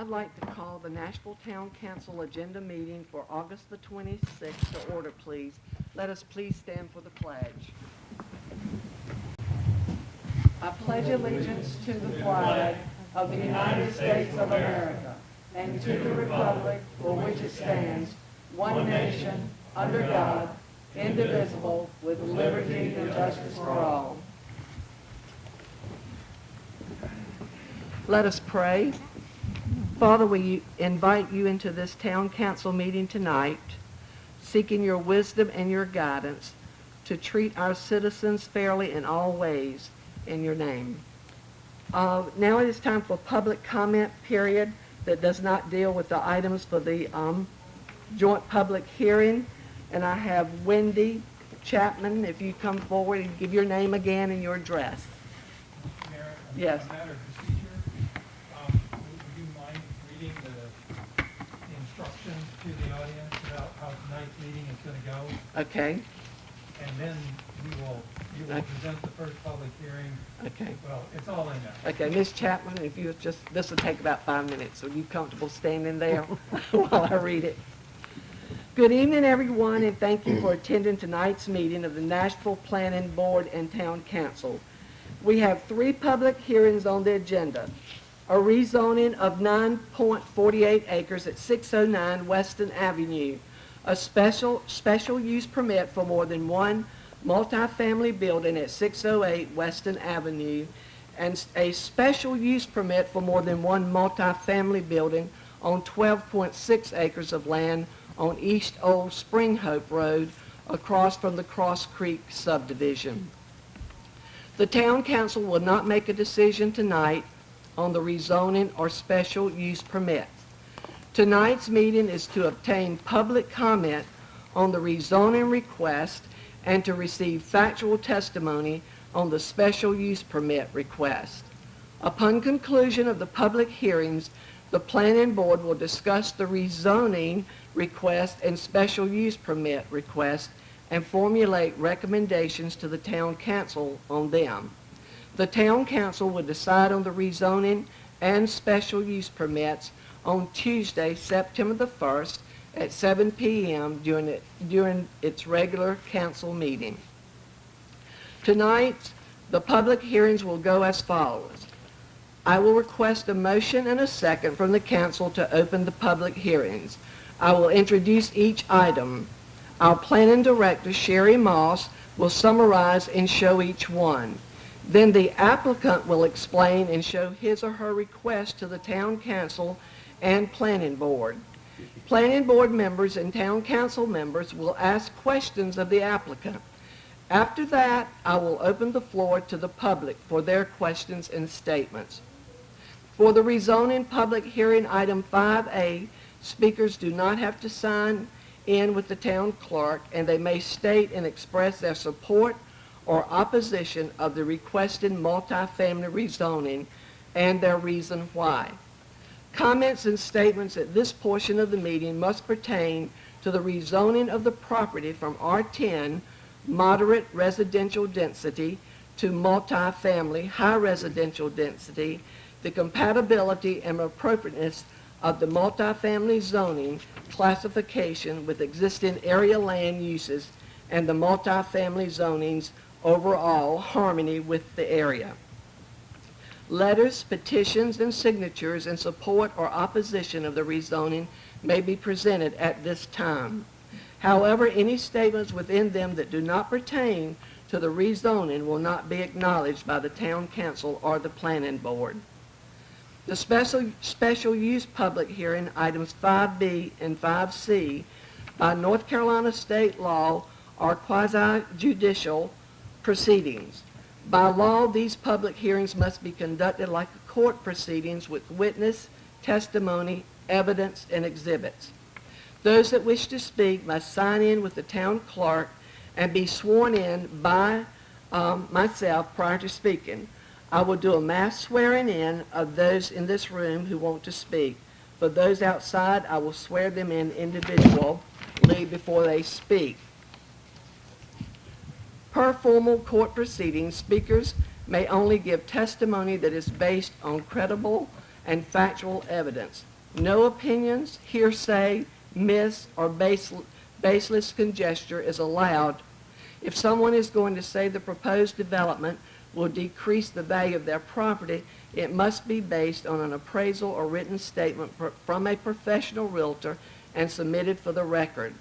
I'd like to call the Nashville Town Council agenda meeting for August the 26th to order, please. Let us please stand for the pledge. I pledge allegiance to the flag of the United States of America and to the republic for which it stands, one nation, under God, indivisible, with liberty and justice for all. Let us pray. Father, we invite you into this town council meeting tonight, seeking your wisdom and your guidance to treat our citizens fairly in all ways, in your name. Now it is time for public comment period that does not deal with the items for the joint public hearing. And I have Wendy Chapman, if you come forward and give your name again and your address. Mayor, Yes. as a matter of procedure, would you mind reading the instructions to the audience about how tonight's meeting is going to go? Okay. And then you will present the first public hearing. Okay. Well, it's all in there. Okay, Ms. Chapman, if you just, this will take about 5 minutes. Are you comfortable standing there while I read it? Good evening, everyone, and thank you for attending tonight's meeting of the Nashville Planning Board and Town Council. We have 3 public hearings on the agenda. A rezoning of 9.48 acres at 609 Weston Avenue, a special use permit for more than one multifamily building at 608 Weston Avenue, and a special use permit for more than one multifamily building on 12.6 acres of land on East Old Spring Hope Road across from the Cross Creek subdivision. The Town Council will not make a decision tonight on the rezoning or special use permits. Tonight's meeting is to obtain public comment on the rezoning request and to receive factual testimony on the special use permit request. Upon conclusion of the public hearings, the Planning Board will discuss the rezoning request and special use permit request and formulate recommendations to the Town Council on them. The Town Council will decide on the rezoning and special use permits on Tuesday, September the 1st at 7 p.m. during its regular council meeting. Tonight, the public hearings will go as follows. I will request a motion and a second from the council to open the public hearings. I will introduce each item. Our planning director, Sherry Moss, will summarize and show each one. Then the applicant will explain and show his or her request to the town council and planning board. Planning board members and town council members will ask questions of the applicant. After that, I will open the floor to the public for their questions and statements. For the rezoning public hearing item 5A, speakers do not have to sign in with the town clerk, and they may state and express their support or opposition of the requested multifamily rezoning and their reason why. Comments and statements at this portion of the meeting must pertain to the rezoning of the property from R10, moderate residential density, to multifamily, high residential density, the compatibility and appropriateness of the multifamily zoning classification with existing area land uses, and the multifamily zoning's overall harmony with the area. Letters, petitions, and signatures in support or opposition of the rezoning may be presented at this time. However, any statements within them that do not pertain to the rezoning will not be acknowledged by the town council or the planning board. The special use public hearing items 5B and 5C by North Carolina state law are quasi-judicial proceedings. By law, these public hearings must be conducted like court proceedings with witness, testimony, evidence, and exhibits. Those that wish to speak must sign in with the town clerk and be sworn in by myself prior to speaking. I will do a mass swearing in of those in this room who want to speak. For those outside, I will swear them in individually before they speak. Per formal court proceedings, speakers may only give testimony that is based on credible and factual evidence. No opinions, hearsay, myths, or baseless conjecture is allowed. If someone is going to say the proposed development will decrease the value of their property, it must be based on an appraisal or written statement from a professional realtor and submitted for the record.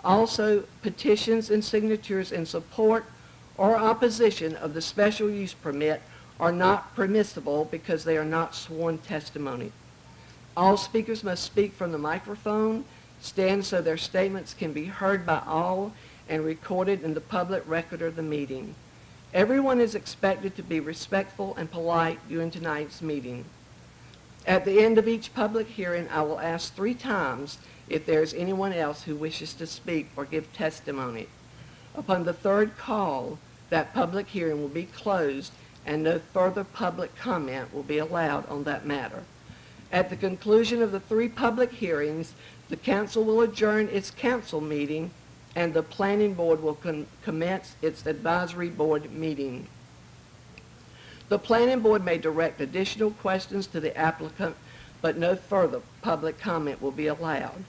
Also, petitions and signatures in support or opposition of the special use permit are not permissible because they are not sworn testimony. All speakers must speak from the microphone, stand so their statements can be heard by all, and recorded in the public record of the meeting. Everyone is expected to be respectful and polite during tonight's meeting. At the end of each public hearing, I will ask 3 times if there is anyone else who wishes to speak or give testimony. Upon the 3rd call, that public hearing will be closed and no further public comment will be allowed on that matter. At the conclusion of the 3 public hearings, the council will adjourn its council meeting and the planning board will commence its advisory board meeting. The planning board may direct additional questions to the applicant, but no further public comment will be allowed.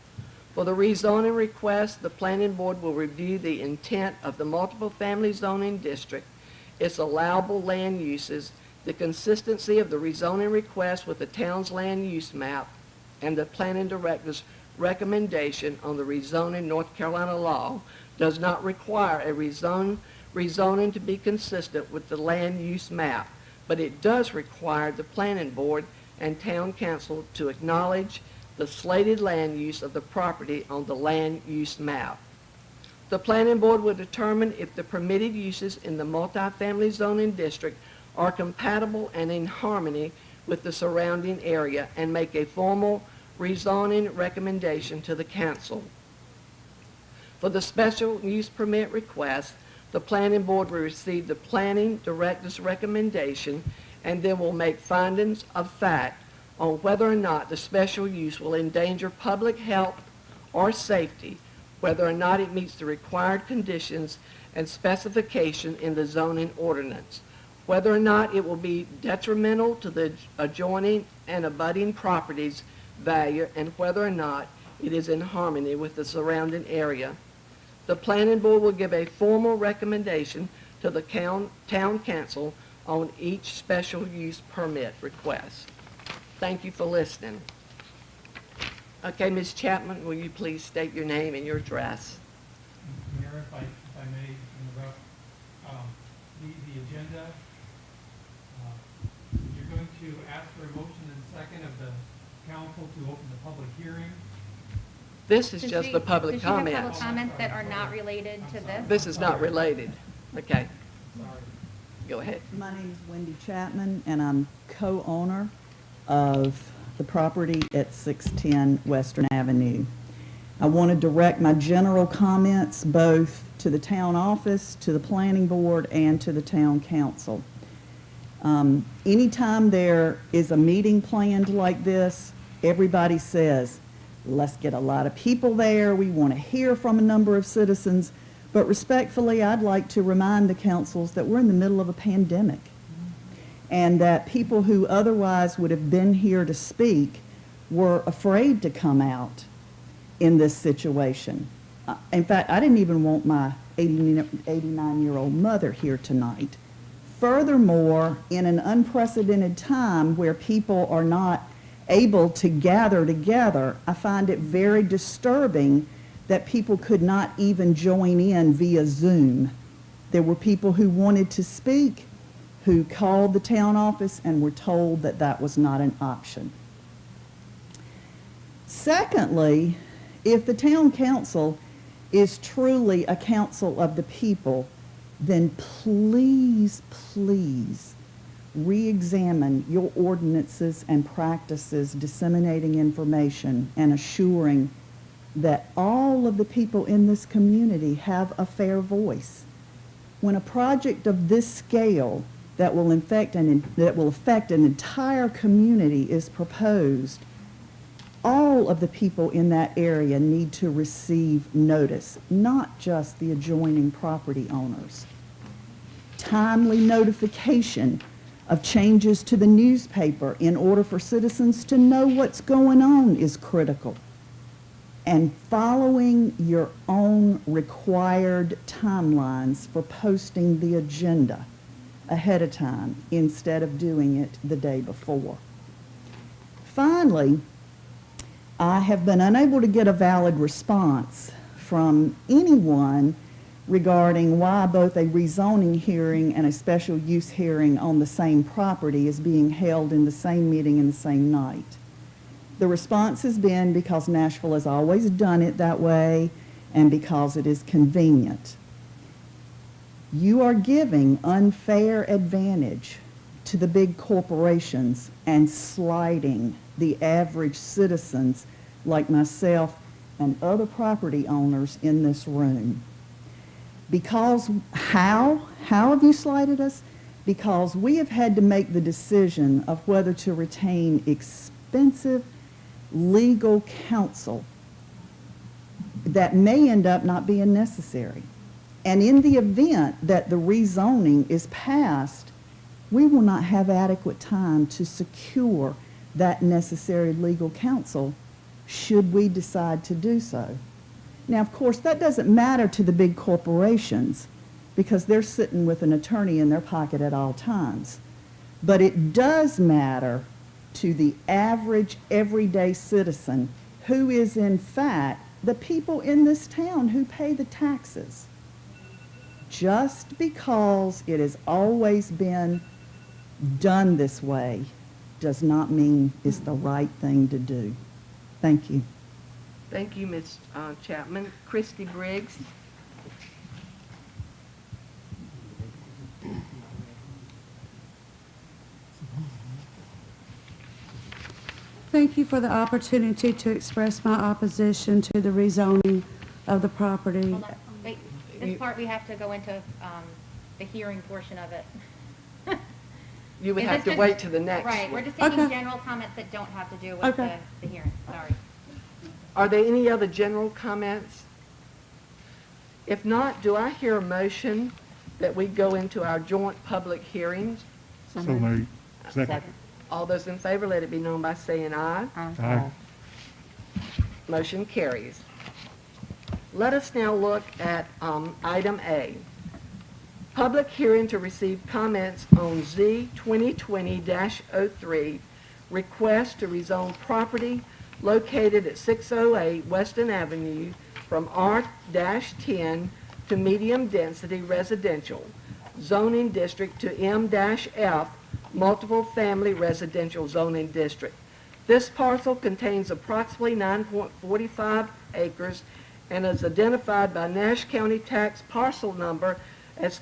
For the rezoning request, the planning board will review the intent of the multiple family zoning district, its allowable land uses, the consistency of the rezoning request with the town's land use map, and the planning director's recommendation on the rezoning North Carolina law does not require a rezoning to be consistent with the land use map, but it does require the planning board and town council to acknowledge the slated land use of the property on the land use map. The planning board will determine if the permitted uses in the multifamily zoning district are compatible and in harmony with the surrounding area and make a formal rezoning recommendation to the council. For the special use permit request, the planning board will receive the planning director's recommendation and then will make findings of fact on whether or not the special use will endanger public health or safety, whether or not it meets the required conditions and specification in the zoning ordinance, whether or not it will be detrimental to the adjoining and abutting properties' value, and whether or not it is in harmony with the surrounding area. The planning board will give a formal recommendation to the town council on each special use permit request. Thank you for listening. Okay, Ms. Chapman, will you please state your name and your address? Mayor, if I may interrupt, the agenda, you're going to ask for a motion and second of the council to open the public hearing. This is just the public Does she have comments. public comments that are not related to this? This is not related. Okay, Sorry. go ahead. My name is Wendy Chapman, and I'm co-owner of the property at 610 Western Avenue. I want to direct my general comments both to the town office, to the planning board, and to the town council. Anytime there is a meeting planned like this, everybody says, let's get a lot of people there, we want to hear from a number of citizens, but respectfully, I'd like to remind the councils that we're in the middle of a pandemic, and that people who otherwise would have been here to speak were afraid to come out in this situation. In fact, I didn't even want my 89-year-old mother here tonight. Furthermore, in an unprecedented time where people are not able to gather together, I find it very disturbing that people could not even join in via Zoom. There were people who wanted to speak, who called the town office and were told that that was not an option. Secondly, if the town council is truly a council of the people, then please, please re-examine your ordinances and practices disseminating information and assuring that all of the people in this community have a fair voice. When a project of this scale that will affect an entire community is proposed, all of the people in that area need to receive notice, not just the adjoining property owners. Timely notification of changes to the newspaper in order for citizens to know what's going on is critical. And following your own required timelines for posting the agenda ahead of time instead of doing it the day before. Finally, I have been unable to get a valid response from anyone regarding why both a rezoning hearing and a special use hearing on the same property is being held in the same meeting in the same night. The response has been because Nashville has always done it that way and because it is convenient. You are giving unfair advantage to the big corporations and slighting the average citizens like myself and other property owners in this room. Because how have you slighted us? Because we have had to make the decision of whether to retain expensive legal counsel that may end up not being necessary. And in the event that the rezoning is passed, we will not have adequate time to secure that necessary legal counsel should we decide to do so. Now, of course, that doesn't matter to the big corporations because they're sitting with an attorney in their pocket at all times. But it does matter to the average, everyday citizen who is, in fact, the people in this town who pay the taxes. Just because it has always been done this way does not mean it's the right thing to do. Thank you. Thank you, Ms. Chapman. Christy Briggs. Thank you for the opportunity to express my opposition to the rezoning of the property. Hold on, wait, this part we have to go into, the hearing portion of it. You would Is have this to just- wait to the next Right, we're one. just taking Okay. general comments that don't have to do with Okay. the hearing, sorry. Are there any other general comments? If not, do I hear a motion that we go into our joint public hearings? So moved. Second. All those in favor, let it be known by saying aye. Aye. Motion carries. Let us now look at item A. Public hearing to receive comments on Z 2020-03, request to rezone property located at 608 Weston Avenue from R-10 to medium-density residential zoning district to M-F multiple family residential zoning district. This parcel contains approximately 9.45 acres and is identified by Nash County Tax Parcel Number as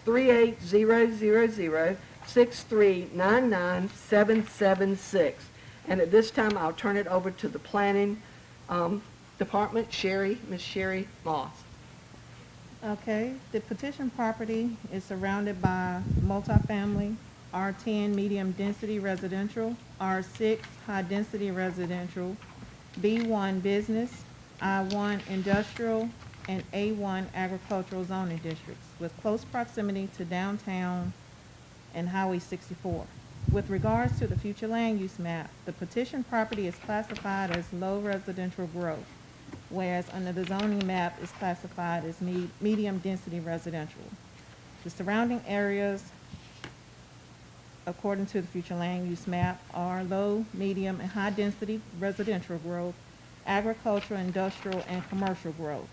3800063997776. And at this time, I'll turn it over to the Planning Department, Ms. Sherry Moss. Okay, the petition property is surrounded by multifamily, R10 medium density residential, R6 high density residential, B1 business, I1 industrial, and A1 agricultural zoning districts with close proximity to downtown and Highway 64. With regards to the future land use map, the petition property is classified as low residential growth, whereas under the zoning map is classified as medium density residential. The surrounding areas, according to the future land use map, are low, medium, and high density residential growth, agricultural, industrial, and commercial growth.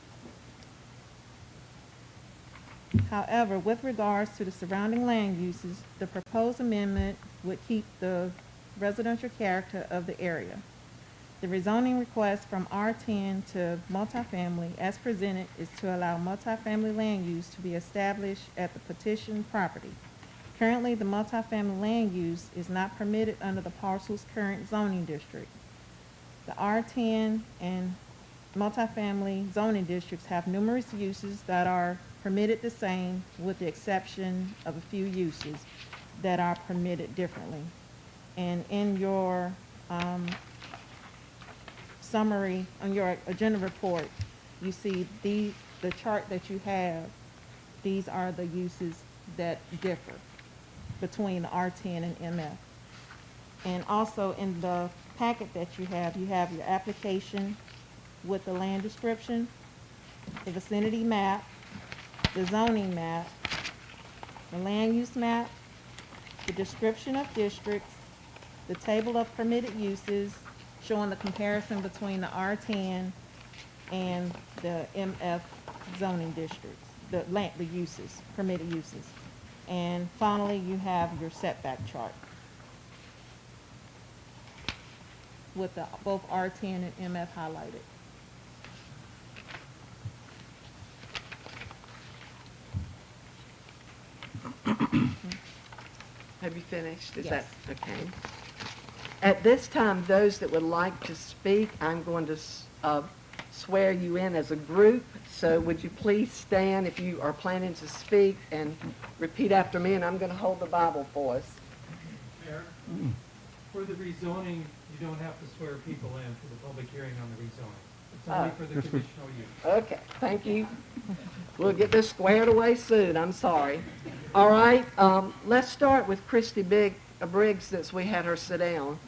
However, with regards to the surrounding land uses, the proposed amendment would keep the residential character of the area. The rezoning request from R10 to multifamily as presented is to allow multifamily land use to be established at the petition property. Currently, the multifamily land use is not permitted under the parcel's current zoning district. The R10 and multifamily zoning districts have numerous uses that are permitted the same with the exception of a few uses that are permitted differently. And in your summary, on your agenda report, you see the chart that you have, these are the uses that differ. between R10 and MF. And also in the packet that you have your application with the land description, the vicinity map, the zoning map, the land use map, the description of districts, the table of permitted uses, showing the comparison between the R10 and the MF zoning districts, the uses, permitted uses. And finally, you have your setback chart with both R10 and MF highlighted. Have you finished? Is Yes. that, okay. At this time, those that would like to speak, I'm going to swear you in as a group. So would you please stand if you are planning to speak and repeat after me, and I'm going to hold the Bible for us. Mayor, for the rezoning, you don't have to swear people in for the public hearing on the rezoning. It's only for the conditional use. Okay, thank you. We'll get this squared away soon, I'm sorry. All right, let's start with Christy Briggs, since we had her sit down.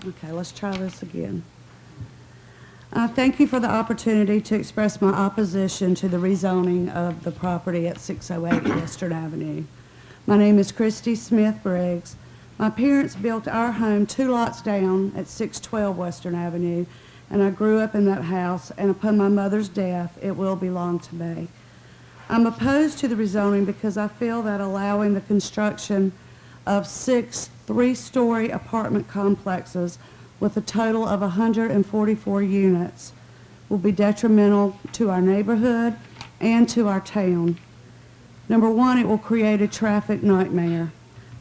Okay, let's try this again. Thank you for the opportunity to express my opposition to the rezoning of the property at 608 Western Avenue. My name is Christy Smith Briggs. My parents built our home 2 lots down at 612 Western Avenue, and I grew up in that house, and upon my mother's death, it will belong to me. I'm opposed to the rezoning because I feel that allowing the construction of 6 three-story apartment complexes with a total of 144 units will be detrimental to our neighborhood and to our town. Number one, it will create a traffic nightmare.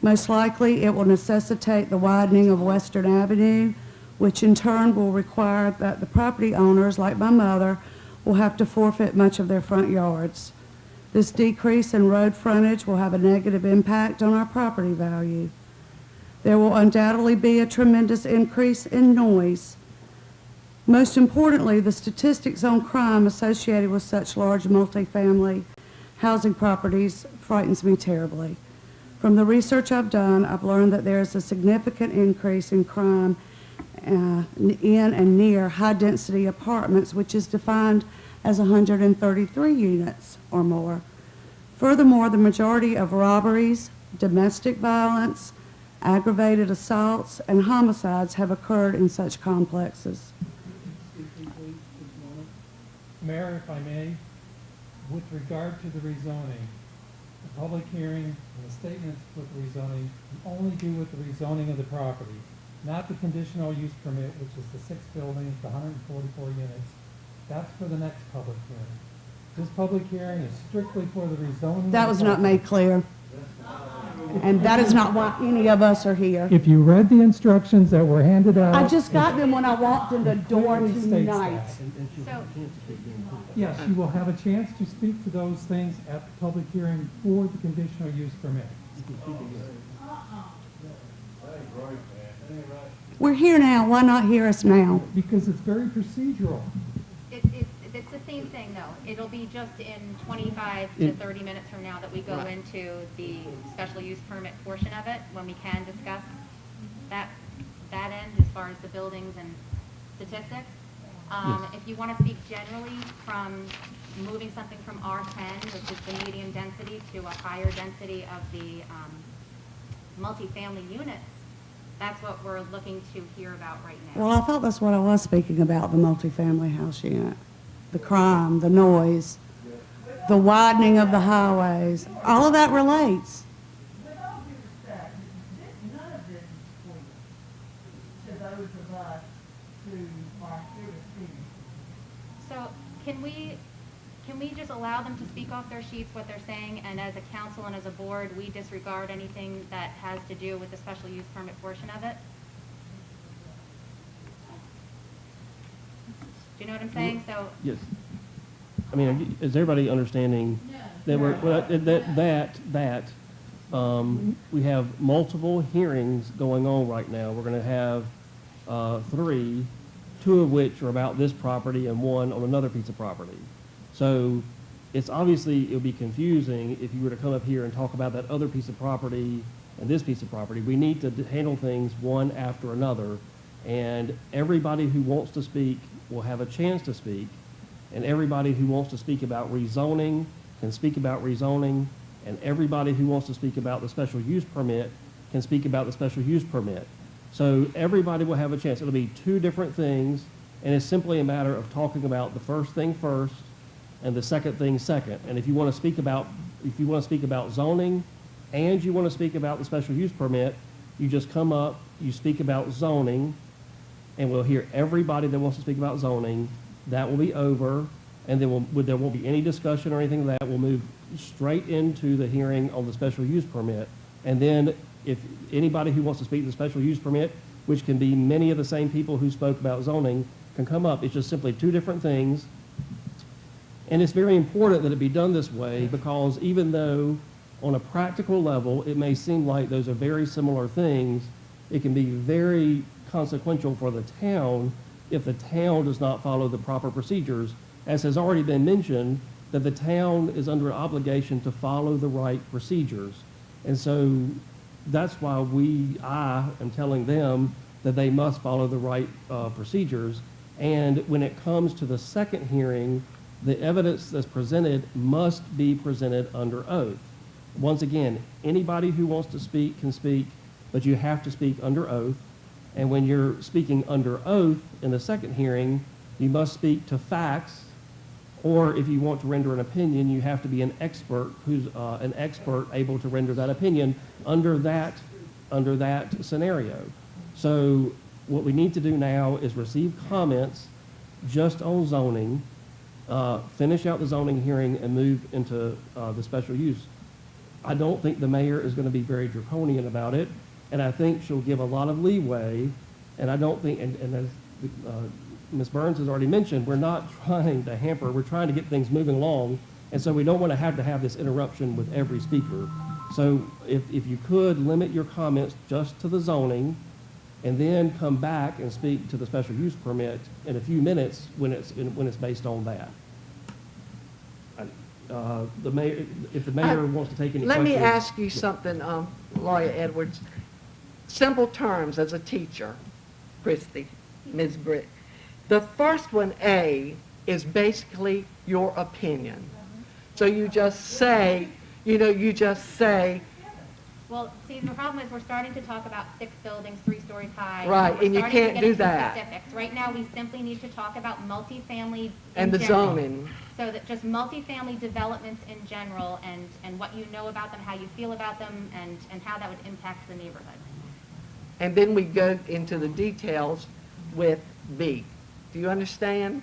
Most likely, it will necessitate the widening of Western Avenue, which in turn will require that the property owners, like my mother, will have to forfeit much of their front yards. This decrease in road frontage will have a negative impact on our property value. There will undoubtedly be a tremendous increase in noise. Most importantly, the statistics on crime associated with such large multifamily housing properties frightens me terribly. From the research I've done, I've learned that there is a significant increase in crime in and near high-density apartments, which is defined as 133 units or more. Furthermore, the majority of robberies, domestic violence, aggravated assaults, and homicides have occurred in such complexes. Mayor, if I may, with regard to the rezoning, the public hearing and the statements with the rezoning can only do with the rezoning of the property, not the conditional use permit, which is the 6 buildings, the 144 units. That's for the next public hearing. This public hearing is strictly for the rezoning. That was not made clear. And that is not why any of us are here. If you read the instructions that were handed out. I just got them when I walked in the door it states tonight. that. So, Yes, you will have a chance to speak to those things at the public hearing for the conditional use permit. We're here now. Why not hear us now? Because it's very procedural. it's the same thing, though. It'll be just in 25 to 30 minutes from now that we go into the special use permit portion of it, when we can discuss that end as far as the buildings and statistics. If you want to speak generally from moving something from R10, which is the medium density, to a higher density of the multifamily units, that's what we're looking to hear about right now. Well, I thought that's what I was speaking about, the multifamily house unit. The crime, the noise, the widening of the highways, all of that relates. With all due respect, none of this is pointed to those of us who are here to speak. So can we just allow them to speak off their sheets what they're saying, and as a council and as a board, we disregard anything that has to do with the special use permit portion of it? Do you know what I'm saying? So, Yes. I mean, is everybody understanding that we're, we have multiple hearings going on right now. We're going to have 3, 2 of which are about this property and 1 on another piece of property. So it's obviously, it would be confusing if you were to come up here and talk about that other piece of property and this piece of property. We need to handle things one after another, and everybody who wants to speak will have a chance to speak, and everybody who wants to speak about rezoning can speak about rezoning, and everybody who wants to speak about the special use permit can speak about the special use permit. So everybody will have a chance. It'll be two different things, and it's simply a matter of talking about the first thing first and the second thing second. And if you want to speak about zoning and you want to speak about the special use permit, you just come up, you speak about zoning, and we'll hear everybody that wants to speak about zoning. That will be over, and then there won't be any discussion or anything like that. We'll move straight into the hearing on the special use permit. And then if anybody who wants to speak to the special use permit, which can be many of the same people who spoke about zoning, can come up. It's just simply two different things. And it's very important that it be done this way, because even though on a practical level it may seem like those are very similar things, it can be very consequential for the town if the town does not follow the proper procedures. As has already been mentioned, that the town is under an obligation to follow the right procedures. And so that's why I am telling them that they must follow the right procedures. And when it comes to the second hearing, the evidence that's presented must be presented under oath. Once again, anybody who wants to speak can speak, but you have to speak under oath. And when you're speaking under oath in the second hearing, you must speak to facts, or if you want to render an opinion, you have to be an expert who's an expert able to render that opinion under that scenario. So what we need to do now is receive comments just on zoning, finish out the zoning hearing, and move into the special use. I don't think the mayor is going to be very draconian about it, and I think she'll give a lot of leeway, and I don't think, and as Ms. Burns has already mentioned, we're not trying to hamper, we're trying to get things moving along, and so we don't want to have this interruption with every speaker. So if you could limit your comments just to the zoning, and then come back and speak to the special use permit in a few minutes when it's based on that. The mayor, if the mayor wants to take any Let questions. me ask you something, Lawyer Edwards. Simple terms as a teacher, Christy, Ms. Britt. The first one, A, is basically your opinion. So you just say, Well, see, the problem is we're starting to talk about 6 buildings, 3 stories high. Right, We're and you starting to can't get do into that. specifics. Right now, we simply need to talk about multifamily in and the general. zoning. So that just multifamily developments in general, and what you know about them, how you feel about them, and how that would impact the neighborhood. And then we go into the details with B. Do you understand?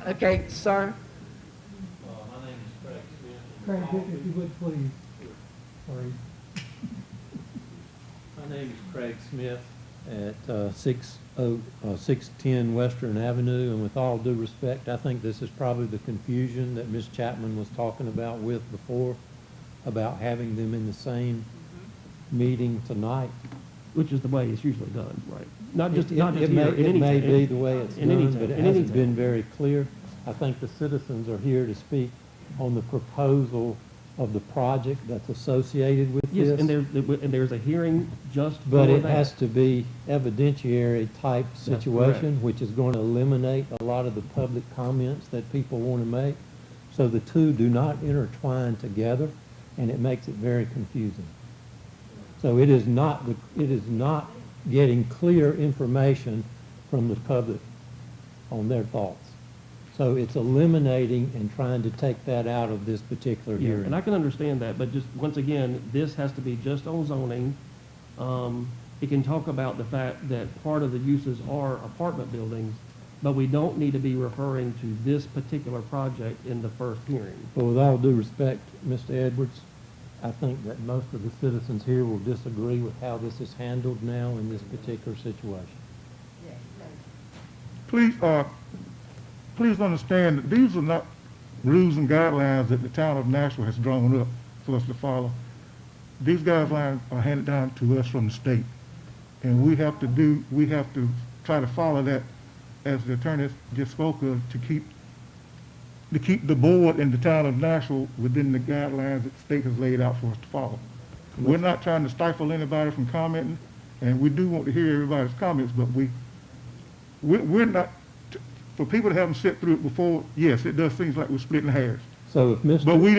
Okay, sir? My name is Craig Smith. Craig, if you would please. Sorry. My name is Craig Smith at 610 Western Avenue, and with all due respect, I think this is probably the confusion that Ms. Chapman was talking about with before, about having them in the same meeting tonight. Which is the way it's usually done, right? Not just It here, in any may town. be the way it's in any done, town, but it in any hasn't been town. very clear. I think the citizens are here to speak on the proposal of the project that's associated with Yes, this. and there's a hearing just for But it that. has to be evidentiary type situation, correct. which is going to eliminate a lot of the public comments that people want to make. So the two do not intertwine together, and it makes it very confusing. So it is not getting clear information from the public on their thoughts. So it's eliminating and trying to take that out of this particular Yeah, hearing. and I can understand that, but just, once again, this has to be just on zoning. It can talk about the fact that part of the uses are apartment buildings, but we don't need to be referring to this particular project in the first hearing. But with all due respect, Mr. Edwards, I think that most of the citizens here will disagree with how this is handled now in this particular situation. Please understand that these are not rules and guidelines that the town of Nashville has drawn up for us to follow. These guidelines are handed down to us from the state, and we have to try to follow that as the attorney just spoke of, to keep the board and the town of Nashville within the guidelines that the state has laid out for us to follow. We're not trying to stifle anybody from commenting, and we do want to hear everybody's comments, but we're not, for people that haven't sit through it before, yes, it does seem like we're splitting hairs. So if Mr. But we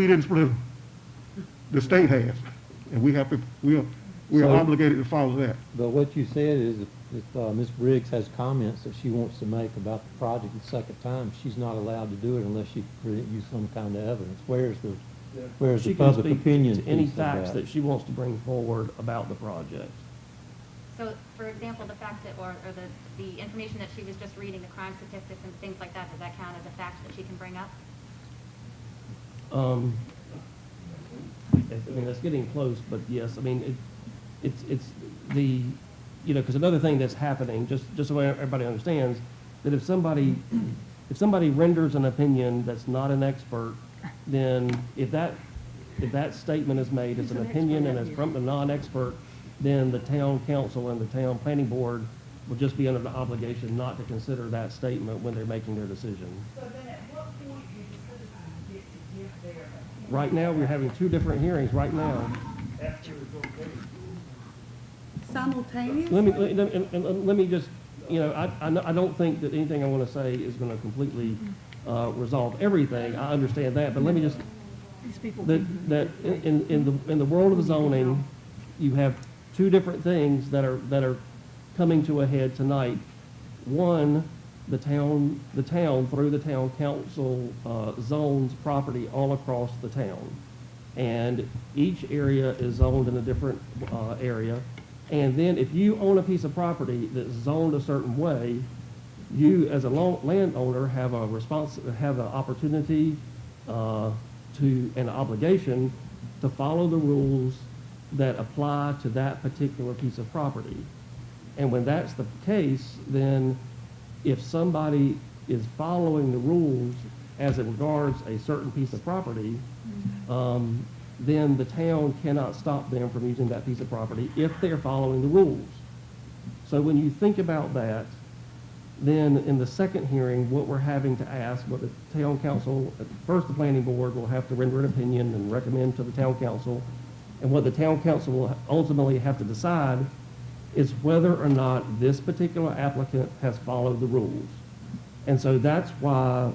didn't split them. The state has, and we are So- obligated to follow that. But what you said is if Ms. Briggs has comments that she wants to make about the project the second time, she's not allowed to do it unless she present you some kind of evidence. Where's She the can public speak opinion to any piece of facts that? that she wants to bring forward about the project. So, for example, the fact that, or the information that she was just reading, the crime statistics and things like that, does that count as a fact that she can bring up? I mean, that's getting close, but yes, I mean, it's the, you know, because another thing that's happening, just so everybody understands, that if somebody renders an opinion that's not an expert, then if that statement is made as an opinion and it's from a non-expert, then the town council and the town planning board will just be under the obligation not to consider that statement when they're making their decision. So then at what point do the citizens get to give their opinion? Right now, we're having two different hearings right now. Simultaneously? Let me just, you know, I don't think that anything I want to say is going to completely resolve everything. I understand that, but let me just, that in the world of zoning, you have two different things that are coming to a head tonight. One, the town through the town council zones property all across the town, and each area is zoned in a different area. And then if you own a piece of property that's zoned a certain way, you as a landowner have an opportunity to an obligation to follow the rules that apply to that particular piece of property. And when that's the case, then if somebody is following the rules as it regards a certain piece of property, then the town cannot stop them from using that piece of property if they're following the rules. So when you think about that, then in the second hearing, what we're having to ask, what the town council, first the planning board will have to render an opinion and recommend to the town council, and what the town council will ultimately have to decide is whether or not this particular applicant has followed the rules. And so that's why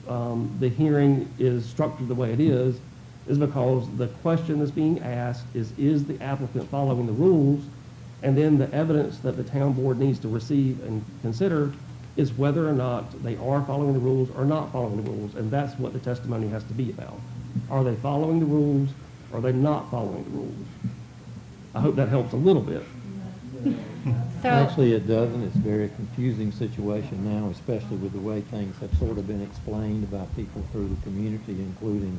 the hearing is structured the way it is because the question that's being asked is the applicant following the rules? And then the evidence that the town board needs to receive and consider is whether or not they are following the rules or not following the rules. And that's what the testimony has to be about. Are they following the rules? Or are they not following the rules? I hope that helps a little bit. So, Actually, it doesn't. It's a very confusing situation now, especially with the way things have sort of been explained by people through the community, including,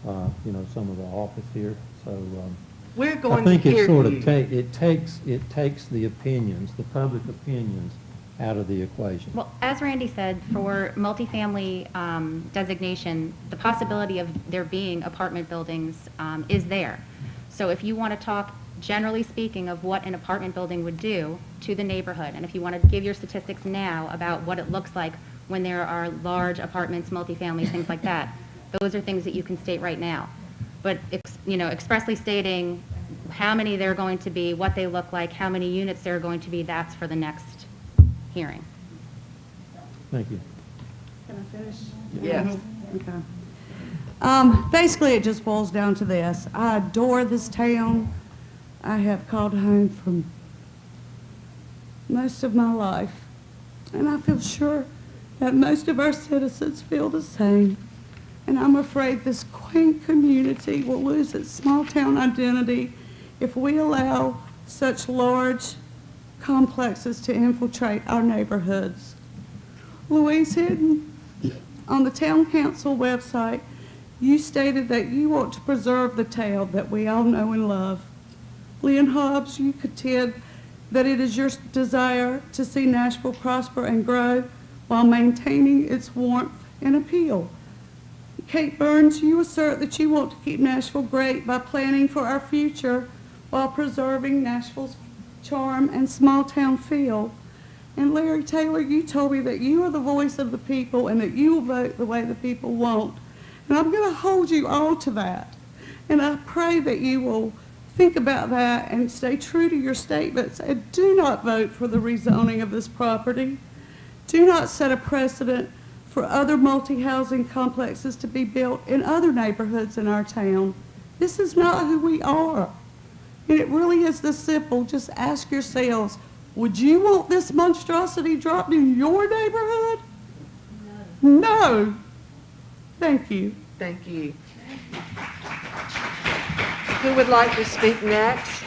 some of the office here. So, We're I going to think it hear sort of you. it takes the opinions, the public opinions, out of the equation. well, as Randy said, for multifamily designation, the possibility of there being apartment buildings is there. So if you want to talk, generally speaking, of what an apartment building would do to the neighborhood, and if you want to give your statistics now about what it looks like when there are large apartments, multifamily, things like that, those are things that you can state right now. But, expressly stating how many there are going to be, what they look like, how many units there are going to be, that's for the next hearing. Thank you. Can I finish? Yes. Okay. Basically, it just boils down to this. I adore this town. I have called home from most of my life, and I feel sure that most of our citizens feel the same. And I'm afraid this quaint community will lose its small-town identity if we allow such large complexes to infiltrate our neighborhoods. Louise Hinton, on the town council website, you stated that you want to preserve the town that we all know and love. Leon Hobbs, you contend that it is your desire to see Nashville prosper and grow while maintaining its warmth and appeal. Kate Burns, you assert that you want to keep Nashville great by planning for our future while preserving Nashville's charm and small-town feel. And Larry Taylor, you told me that you are the voice of the people and that you will vote the way the people want. And I'm going to hold you all to that. And I pray that you will think about that and stay true to your statements and do not vote for the rezoning of this property. Do not set a precedent for other multi-housing complexes to be built in other neighborhoods in our town. This is not who we are. And it really is this simple. Just ask yourselves, would you want this monstrosity dropped in your neighborhood? No. Thank you. Thank you. Who would like to speak next?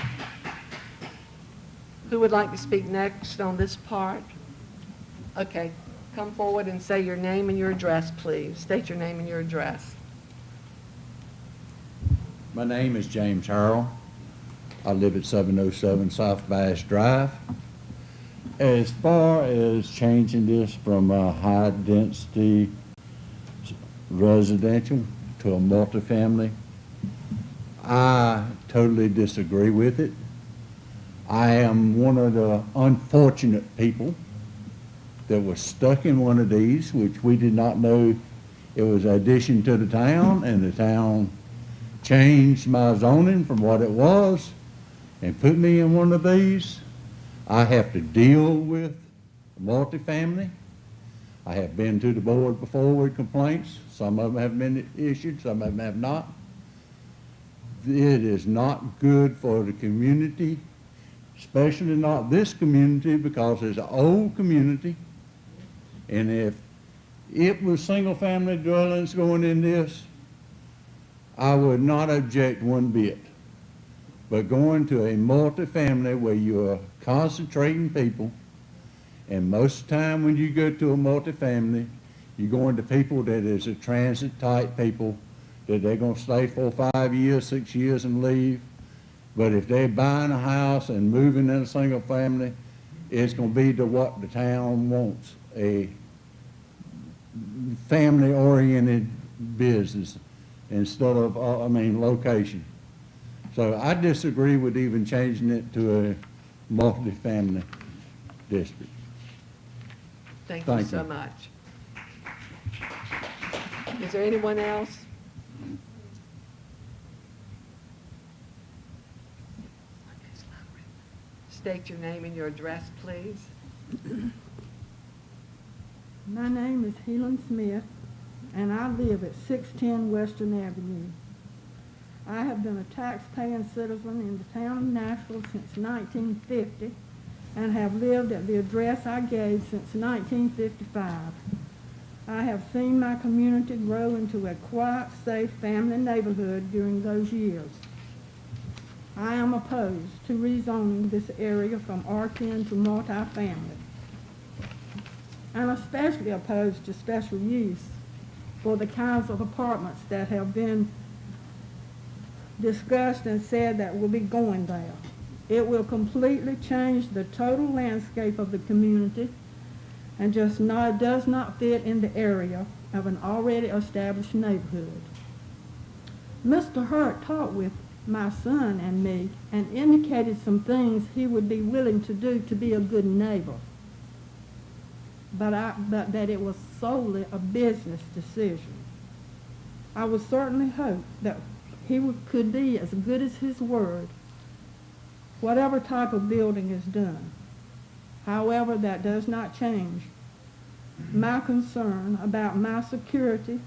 Who would like to speak next on this part? Okay, come forward and say your name and your address, please. State your name and your address. My name is James Harrell. I live at 707 South Bass Drive. As far as changing this from a high-density residential to a multifamily, I totally disagree with it. I am one of the unfortunate people that was stuck in one of these, which we did not know it was addition to the town, and the town changed my zoning from what it was and put me in one of these. I have to deal with multifamily. I have been to the board before with complaints. Some of them have been issued, some of them have not. It is not good for the community, especially not this community, because it's an old community. And if it was single-family dwellings going in this, I would not object one bit. But going to a multifamily where you're concentrating people, and most of the time when you go to a multifamily, you're going to people that is a transit-type people, that they're going to stay 4 or 5 years, 6 years and leave. But if they're buying a house and moving in a single family, it's going to be to what the town wants, a family-oriented business instead of, location. So I disagree with even changing it to a multifamily district. Thank you so much. Is there anyone else? State your name and your address, please. My name is Helen Smith, and I live at 610 Western Avenue. I have been a tax-paying citizen in the town of Nashville since 1950 and have lived at the address I gave since 1955. I have seen my community grow into a quiet, safe family neighborhood during those years. I am opposed to rezoning this area from R10 to multifamily. I'm especially opposed to special use for the kinds of apartments that have been discussed and said that will be going there. It will completely change the total landscape of the community and just does not fit in the area of an already established neighborhood. Mr. Hurt talked with my son and me and indicated some things he would be willing to do to be a good neighbor, but that it was solely a business decision. I would certainly hope that he could be as good as his word, whatever type of building is done. However, that does not change my concern about my security,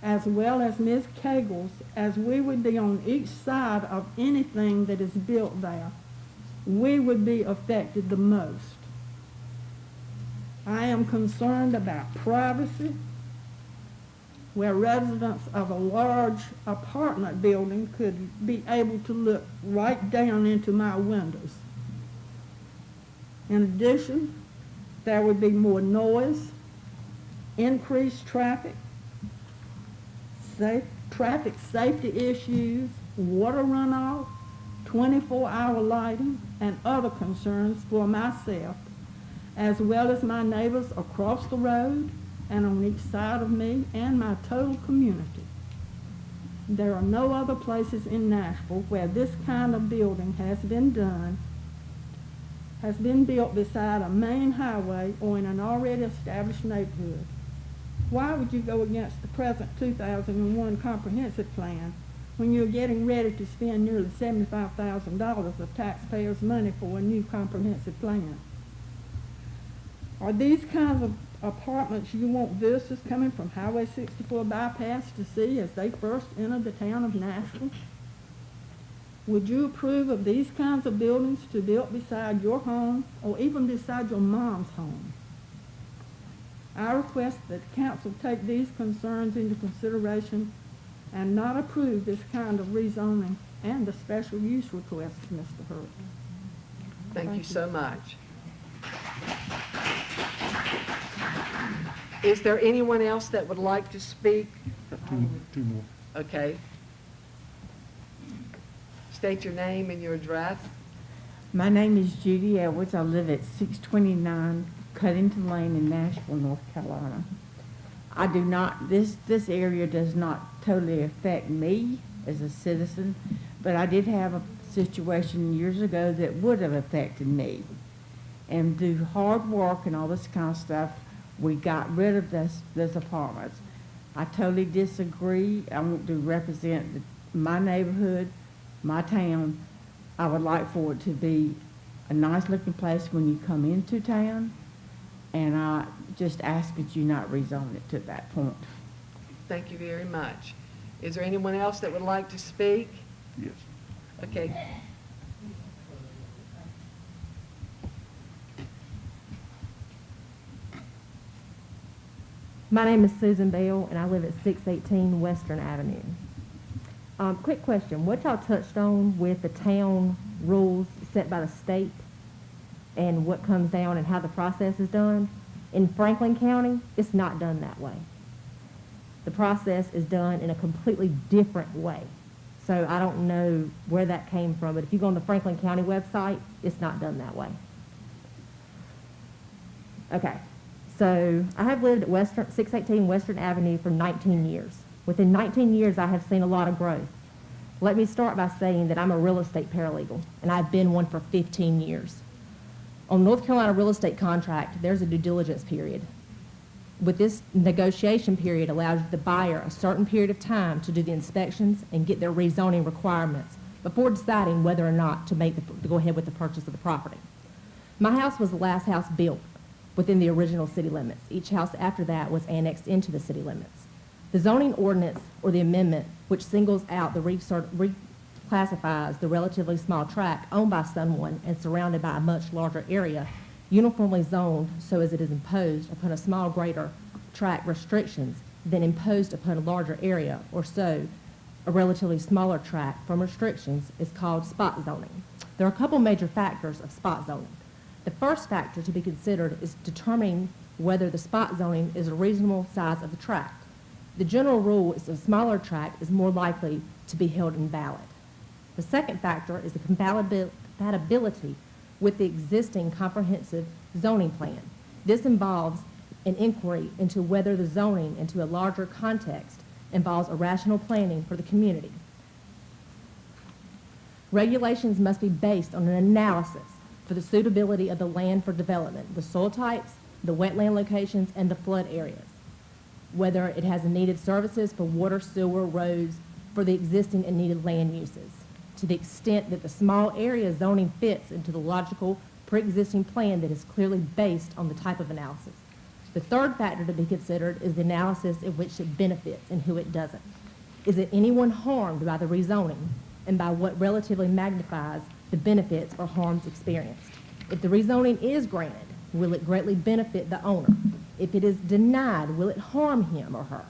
as well as Ms. Cagle's, as we would be on each side of anything that is built there. We would be affected the most. I am concerned about privacy, where residents of a large apartment building could be able to look right down into my windows. In addition, there would be more noise, increased traffic safety issues, water runoff, 24-hour lighting, and other concerns for myself, as well as my neighbors across the road and on each side of me and my total community. There are no other places in Nashville where this kind of building has been done, has been built beside a main highway or in an already established neighborhood. Why would you go against the present 2001 comprehensive plan when you're getting ready to spend nearly $75,000 of taxpayers' money for a new comprehensive plan? Are these kinds of apartments you want visitors coming from Highway 64 bypass to see as they first enter the town of Nashville? Would you approve of these kinds of buildings to be built beside your home or even beside your mom's home? I request that the council take these concerns into consideration and not approve this kind of rezoning and the special use request, Mr. Hurd. Thank you so much. Is there anyone else that would like to speak? Two more. Okay. State your name and your address. My name is Judy Edwards. I live at 629 Cuttington Lane in Nashville, North Carolina. I do not, this area does not totally affect me as a citizen, but I did have a situation years ago that would have affected me. And through hard work and all this kind of stuff, we got rid of those apartments. I totally disagree. I want to represent my neighborhood, my town. I would like for it to be a nice looking place when you come into town, and I just ask that you not rezone it to that point. Thank you very much. Is there anyone else that would like to speak? Yes. Okay. My name is Susan Bell, and I live at 618 Western Avenue. Quick question. What y'all touched on with the town rules set by the state and what comes down and how the process is done, in Franklin County, it's not done that way. The process is done in a completely different way. So I don't know where that came from, but if you go on the Franklin County website, it's not done that way. Okay. So I have lived at 618 Western Avenue for 19 years. Within 19 years, I have seen a lot of growth. Let me start by saying that I'm a real estate paralegal, and I've been one for 15 years. On North Carolina real estate contract, there's a due diligence period. With this negotiation period allows the buyer a certain period of time to do the inspections and get their rezoning requirements before deciding whether or not to go ahead with the purchase of the property. My house was the last house built within the original city limits. Each house after that was annexed into the city limits. The zoning ordinance or the amendment, which singles out reclassifies the relatively small tract owned by someone and surrounded by a much larger area, uniformly zoned so as it is imposed upon a small greater tract restrictions than imposed upon a larger area or so a relatively smaller tract from restrictions is called spot zoning. There are a couple major factors of spot zoning. The first factor to be considered is determining whether the spot zoning is a reasonable size of the tract. The general rule is a smaller tract is more likely to be held invalid. The second factor is the compatibility with the existing comprehensive zoning plan. This involves an inquiry into whether the zoning into a larger context involves a rational planning for the community. Regulations must be based on an analysis for the suitability of the land for development, the soil types, the wetland locations, and the flood areas. Whether it has needed services for water, sewer, roads, for the existing and needed land uses. To the extent that the small area zoning fits into the logical pre-existing plan that is clearly based on the type of analysis. The third factor to be considered is the analysis in which it benefits and who it doesn't. Is it anyone harmed by the rezoning, and by what relatively magnifies the benefits or harms experienced? If the rezoning is granted, will it greatly benefit the owner? If it is denied, will it harm him or her?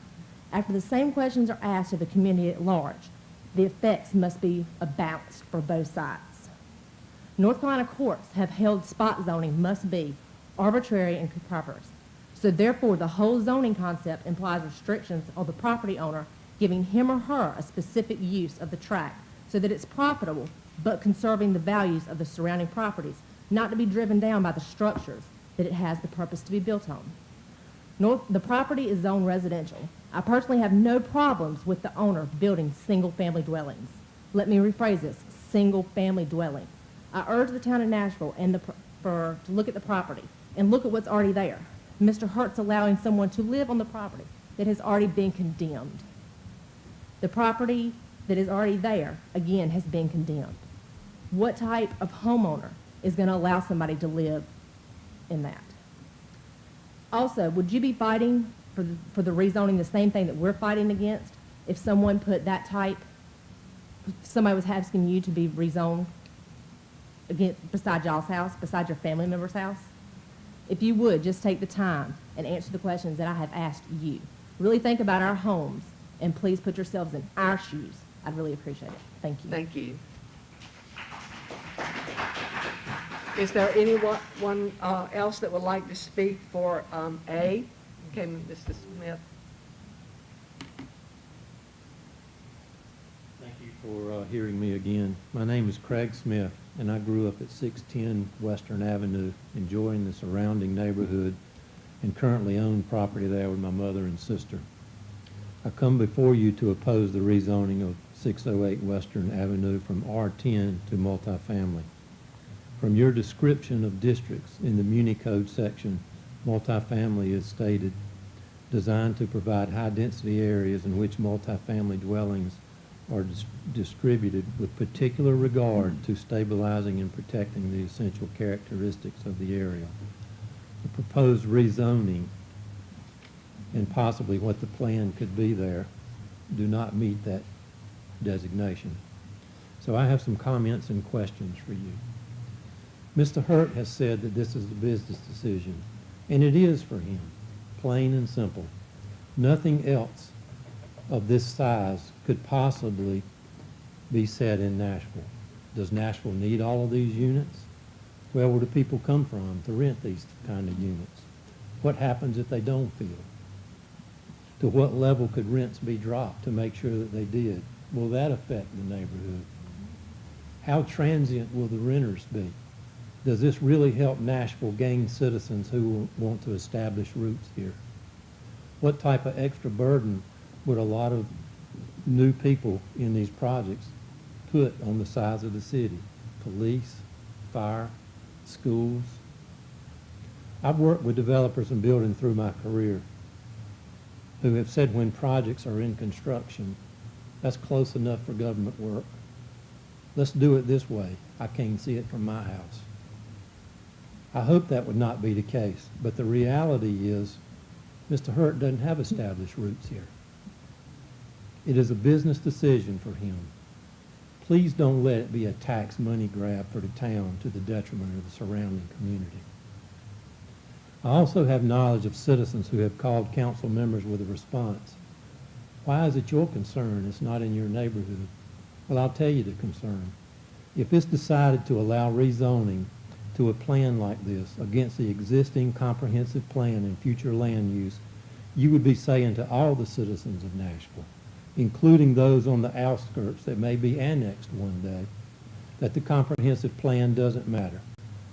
After the same questions are asked of the community at large, the effects must be balanced for both sides. North Carolina courts have held spot zoning must be arbitrary and capricious. So therefore, the whole zoning concept implies restrictions on the property owner giving him or her a specific use of the tract so that it's profitable, but conserving the values of the surrounding properties, not to be driven down by the structures that it has the purpose to be built on. The property is zoned residential. I personally have no problems with the owner building single-family dwellings. Let me rephrase this, single-family dwellings. I urge the town of Nashville and to look at the property and look at what's already there. Mr. Hurt's allowing someone to live on the property that has already been condemned. The property that is already there, again, has been condemned. What type of homeowner is going to allow somebody to live in that? Also, would you be fighting for the rezoning the same thing that we're fighting against if someone put that type, somebody was asking you to be rezoned beside y'all's house, beside your family member's house? If you would, just take the time and answer the questions that I have asked you. Really think about our homes, and please put yourselves in our shoes. I'd really appreciate it. Thank you. Thank you. Is there anyone else that would like to speak for A? Okay, Mr. Smith. Thank you for hearing me again. My name is Craig Smith, and I grew up at 610 Western Avenue, enjoying the surrounding neighborhood, and currently own property there with my mother and sister. I come before you to oppose the rezoning of 608 Western Avenue from R10 to multifamily. From your description of districts in the Muni Code section, multifamily is stated, designed to provide high-density areas in which multifamily dwellings are distributed with particular regard to stabilizing and protecting the essential characteristics of the area. The proposed rezoning and possibly what the plan could be there do not meet that designation. So I have some comments and questions for you. Mr. Hurt has said that this is a business decision, and it is for him, plain and simple. Nothing else of this size could possibly be said in Nashville. Does Nashville need all of these units? Where will the people come from to rent these kind of units? What happens if they don't fill? To what level could rents be dropped to make sure that they did? Will that affect the neighborhood? How transient will the renters be? Does this really help Nashville gain citizens who will want to establish roots here? What type of extra burden would a lot of new people in these projects put on the size of the city? Police, fire, schools. I've worked with developers and building through my career who have said when projects are in construction, that's close enough for government work. Let's do it this way. I can't see it from my house. I hope that would not be the case, but the reality is Mr. Hurt doesn't have established roots here. It is a business decision for him. Please don't let it be a tax money grab for the town to the detriment of the surrounding community. I also have knowledge of citizens who have called council members with a response. Why is it your concern? It's not in your neighborhood. Well, I'll tell you the concern. If it's decided to allow rezoning to a plan like this against the existing comprehensive plan and future land use, you would be saying to all the citizens of Nashville, including those on the outskirts that may be annexed one day, that the comprehensive plan doesn't matter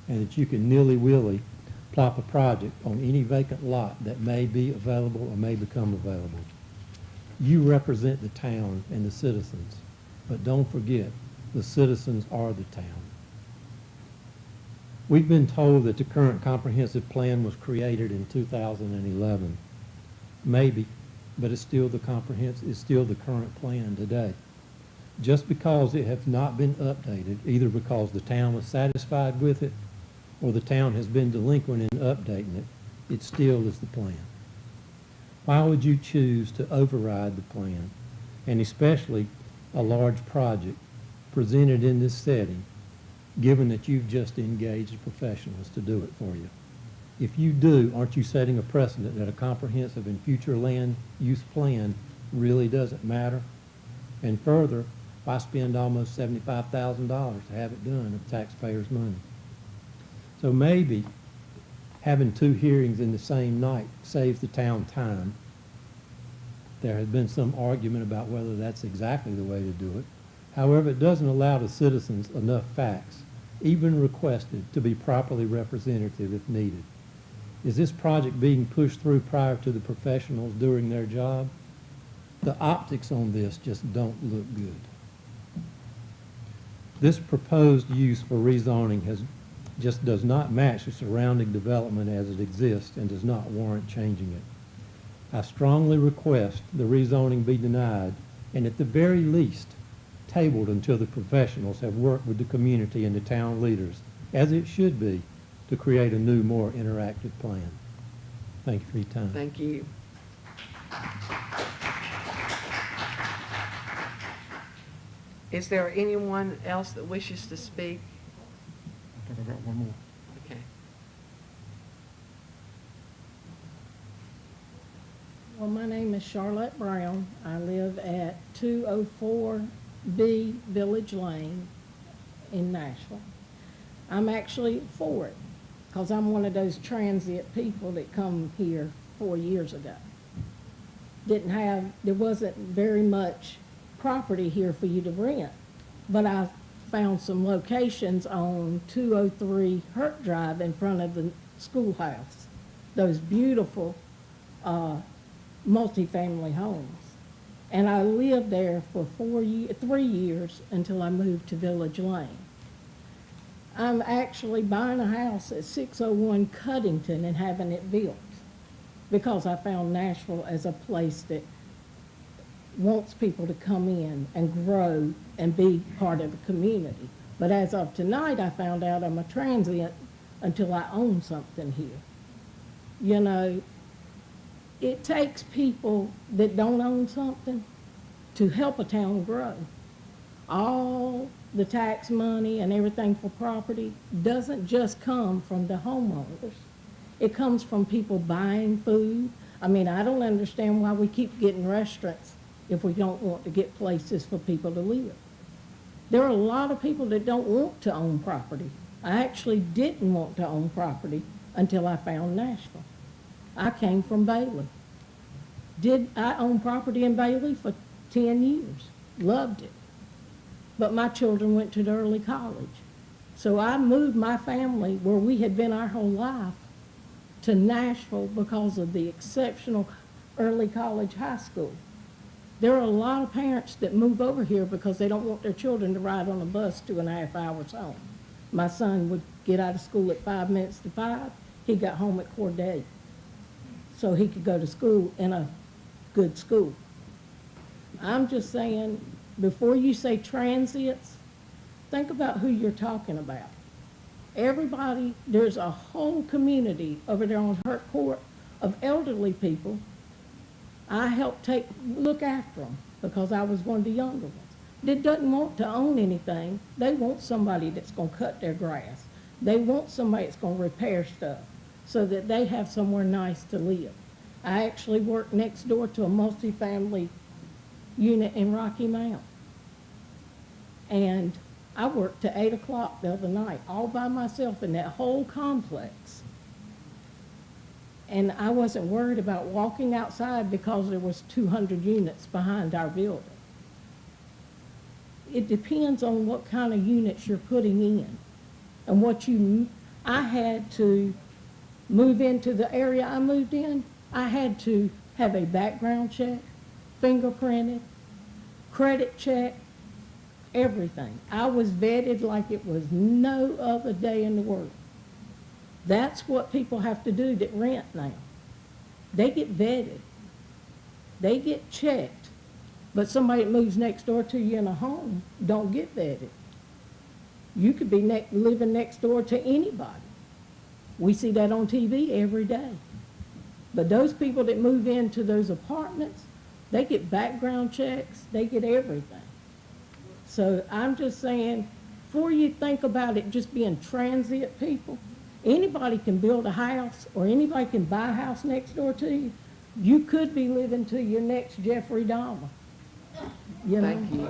and that you can nilly-willy plop a project on any vacant lot that may be available or may become available. You represent the town and the citizens, but don't forget, the citizens are the town. We've been told that the current comprehensive plan was created in 2011. Maybe, but it's still the current plan today. Just because it has not been updated, either because the town was satisfied with it or the town has been delinquent in updating it, it still is the plan. Why would you choose to override the plan, and especially a large project presented in this setting, given that you've just engaged professionals to do it for you? If you do, aren't you setting a precedent that a comprehensive and future land use plan really doesn't matter? And further, why spend almost $75,000 to have it done of taxpayers' money? So maybe having 2 hearings in the same night saves the town time. There has been some argument about whether that's exactly the way to do it. However, it doesn't allow the citizens enough facts, even requested, to be properly representative if needed. Is this project being pushed through prior to the professionals doing their job? The optics on this just don't look good. This proposed use for rezoning just does not match the surrounding development as it exists and does not warrant changing it. I strongly request the rezoning be denied and at the very least tabled until the professionals have worked with the community and the town leaders, as it should be, to create a new, more interactive plan. Thank you for your time. Thank you. Is there anyone else that wishes to speak? I think I got one more. Okay. Well, my name is Charlotte Brown. I live at 204B Village Lane in Nashville. I'm actually for it, because I'm one of those transient people that come here 4 years ago. There wasn't very much property here for you to rent, but I found some locations on 203 Hurt Drive in front of the schoolhouse. Those beautiful multifamily homes. And I lived there for 3 years until I moved to Village Lane. I'm actually buying a house at 601 Cuddington and having it built because I found Nashville as a place that wants people to come in and grow and be part of the community. But as of tonight, I found out I'm a transient until I own something here. You know, it takes people that don't own something to help a town grow. All the tax money and everything for property doesn't just come from the homeowners. It comes from people buying food. I mean, I don't understand why we keep getting restaurants if we don't want to get places for people to live. There are a lot of people that don't want to own property. I actually didn't want to own property until I found Nashville. I came from Bailey. I owned property in Bailey for 10 years. Loved it. But my children went to the early college. So I moved my family where we had been our whole life to Nashville because of the exceptional early college high school. There are a lot of parents that move over here because they don't want their children to ride on a bus 2.5 hours home. My son would get out of school at 5 minutes to 5. He got home at 4:30. So he could go to school in a good school. I'm just saying, before you say transients, think about who you're talking about. Everybody, there's a whole community over there on Hurt Court of elderly people. I helped look after them because I was one of the younger ones. That doesn't want to own anything. They want somebody that's going to cut their grass. They want somebody that's going to repair stuff so that they have somewhere nice to live. I actually worked next door to a multifamily unit in Rocky Mount. And I worked till 8 o'clock the other night, all by myself in that whole complex. And I wasn't worried about walking outside because there was 200 units behind our building. It depends on what kind of units you're putting in and I had to move into the area I moved in. I had to have a background check, fingerprinted, credit check, everything. I was vetted like it was no other day in the world. That's what people have to do that rent now. They get vetted. They get checked. But somebody that moves next door to you in a home don't get vetted. You could be living next door to anybody. We see that on TV every day. But those people that move into those apartments, they get background checks, they get everything. So I'm just saying, before you think about it just being transient people, anybody can build a house or anybody can buy a house next door to you. You could be living to your next Jeffrey Dahmer. You know? Thank you.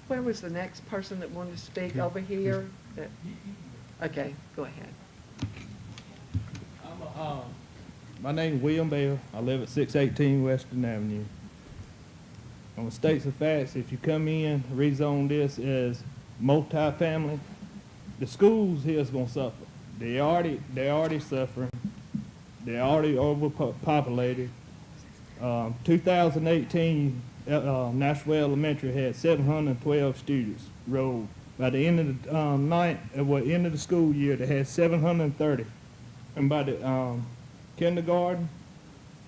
Where was the next person that wanted to speak over here? Okay, go ahead. My name's William Bell. I live at 618 Western Avenue. On the states of facts, if you come in, rezone this as multifamily, the schools here is going to suffer. They already suffering. They're already overpopulated. 2018, Nashville Elementary had 712 students enrolled. By the end of the end of the school year, they had 730. And by the kindergarten,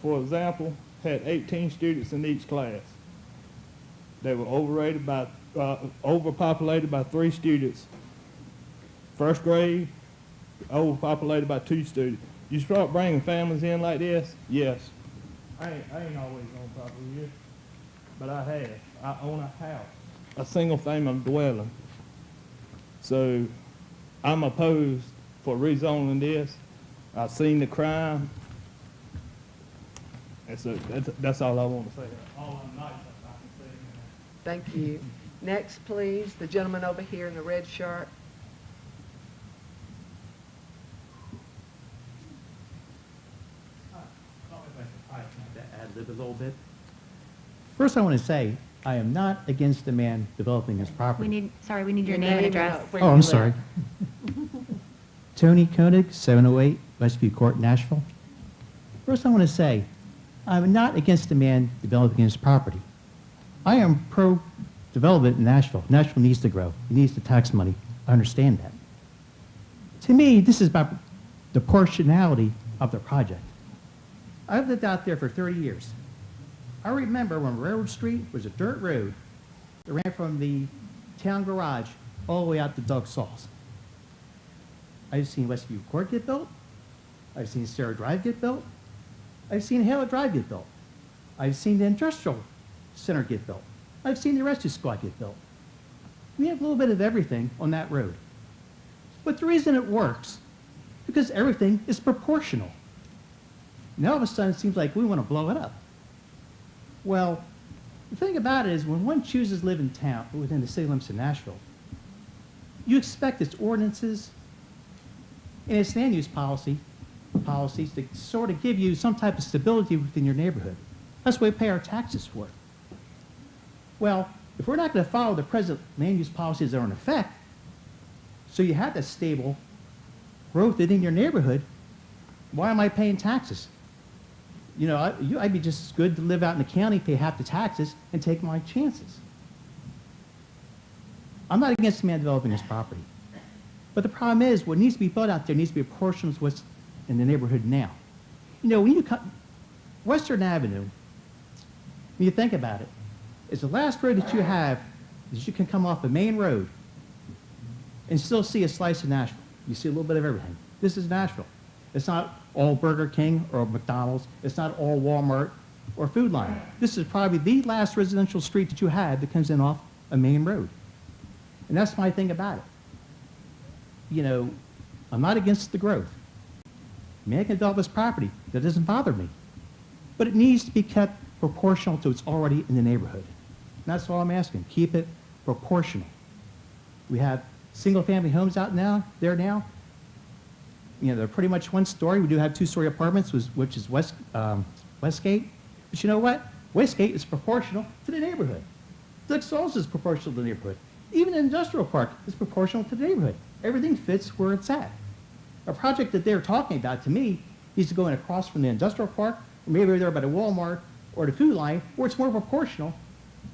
for example, had 18 students in each class. They were overpopulated by 3 students. First grade, overpopulated by 2 students. You start bringing families in like this, yes. I ain't always on property here, but I have. I own a house, a single-family dwelling. So I'm opposed for rezoning this. I've seen the crime. That's all I want to say. All I'm nice, I can say. Thank you. Next, please, the gentleman over here in the red shirt. Ad-lib a little bit. First, I want to say, I am not against the man developing his property. we need your name and address. Oh, I'm sorry. Tony Koenig, 708 Westview Court, Nashville. First, I want to say, I'm not against the man developing his property. I am pro-development in Nashville. Nashville needs to grow. It needs the tax money. I understand that. To me, this is about the proportionality of the project. I've lived out there for 30 years. I remember when Railroad Street was a dirt road that ran from the town garage all the way out to Doug Sauls. I've seen Westview Court get built. I've seen Sarah Drive get built. I've seen Hale Drive get built. I've seen the Industrial Center get built. I've seen the Rescue Squad get built. We have a little bit of everything on that road. But the reason it works, because everything is proportional. Now all of a sudden it seems like we want to blow it up. Well, the thing about it is when one chooses to live in town, within the city limits of Nashville, you expect its ordinances and its land use policies to sort of give you some type of stability within your neighborhood. That's what we pay our taxes for. Well, if we're not going to follow the present land use policies that are in effect, so you have that stable growth within your neighborhood, why am I paying taxes? You know, I'd be just as good to live out in the county, pay half the taxes, and take my chances. I'm not against the man developing his property. But the problem is, what needs to be built out there needs to be proportional to what's in the neighborhood now. You know, when you come, Western Avenue, when you think about it, is the last road that you have that you can come off the main road and still see a slice of Nashville. You see a little bit of everything. This is Nashville. It's not all Burger King or McDonald's. It's not all Walmart or Food Line. This is probably the last residential street that you have that comes in off a main road. And that's my thing about it. You know, I'm not against the growth. Man can develop his property. That doesn't bother me. But it needs to be kept proportional to what's already in the neighborhood. And that's all I'm asking. Keep it proportional. We have single-family homes out there now. You know, they're pretty much one story. We do have 2-story apartments, which is Westgate. But you know what? Westgate is proportional to the neighborhood. Doug Sauls is proportional to the neighborhood. Even the industrial park is proportional to the neighborhood. Everything fits where it's at. A project that they're talking about, to me, needs to go in across from the industrial park, or maybe there by the Walmart or the Food Line, where it's more proportional,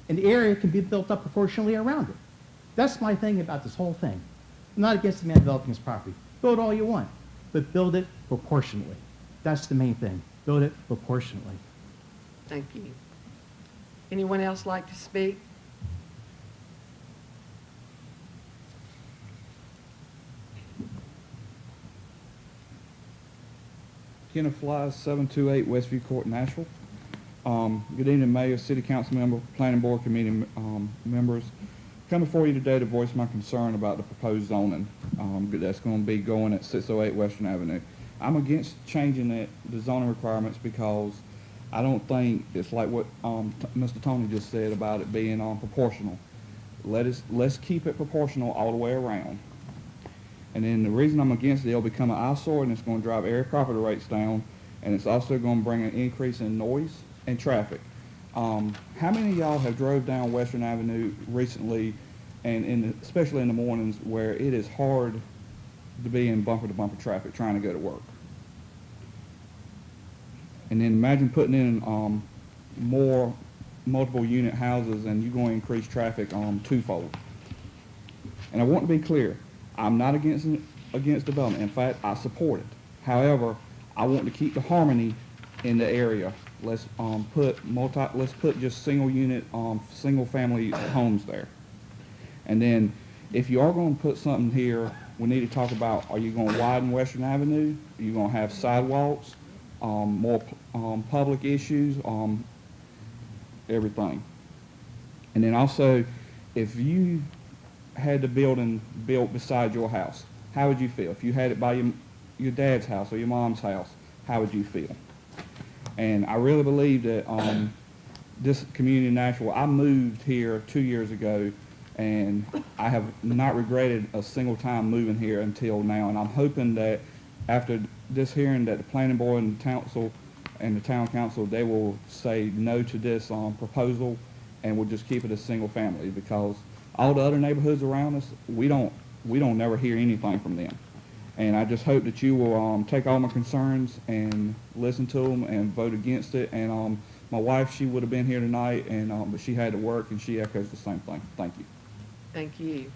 and the area can be built up proportionally around it. That's my thing about this whole thing. I'm not against the man developing his property. Build all you want, but build it proportionally. That's the main thing. Build it proportionally. Thank you. Anyone else like to speak? Kenneth Flies, 728 Westview Court, Nashville. Good evening, Mayor, City Council member, Planning Board Committee members. Come before you today to voice my concern about the proposed zoning that's going to be going at 608 Western Avenue. I'm against changing the zoning requirements because I don't think it's like what Mr. Tony just said about it being proportional. Let's keep it proportional all the way around. And then the reason I'm against it, it'll become an eyesore and it's going to drive area property rates down, and it's also going to bring an increase in noise and traffic. How many of y'all have drove down Western Avenue recently, and especially in the mornings, where it is hard to be in bumper-to-bumper traffic trying to go to work. And then imagine putting in more multiple unit houses, and you're going to increase traffic twofold. And I want to be clear, I'm not against development. In fact, I support it. However, I want to keep the harmony in the area. Let's put just single unit, single family homes there. And then if you are going to put something here, we need to talk about, are you going to widen Western Avenue? Are you going to have sidewalks, more public issues, everything. And then also, if you had the building built beside your house, how would you feel? If you had it by your dad's house or your mom's house, how would you feel? And I really believe that this community in Nashville, I moved here 2 years ago, and I have not regretted a single time moving here until now. And I'm hoping that after this hearing that the planning board and council and the town council, they will say no to this proposal, and we'll just keep it as single family, because all the other neighborhoods around us, we don't never hear anything from them. And I just hope that you will take all my concerns and listen to them and vote against it. And my wife, she would have been here tonight, and but she had to work, and she echoes the same thing. Thank you. Thank you.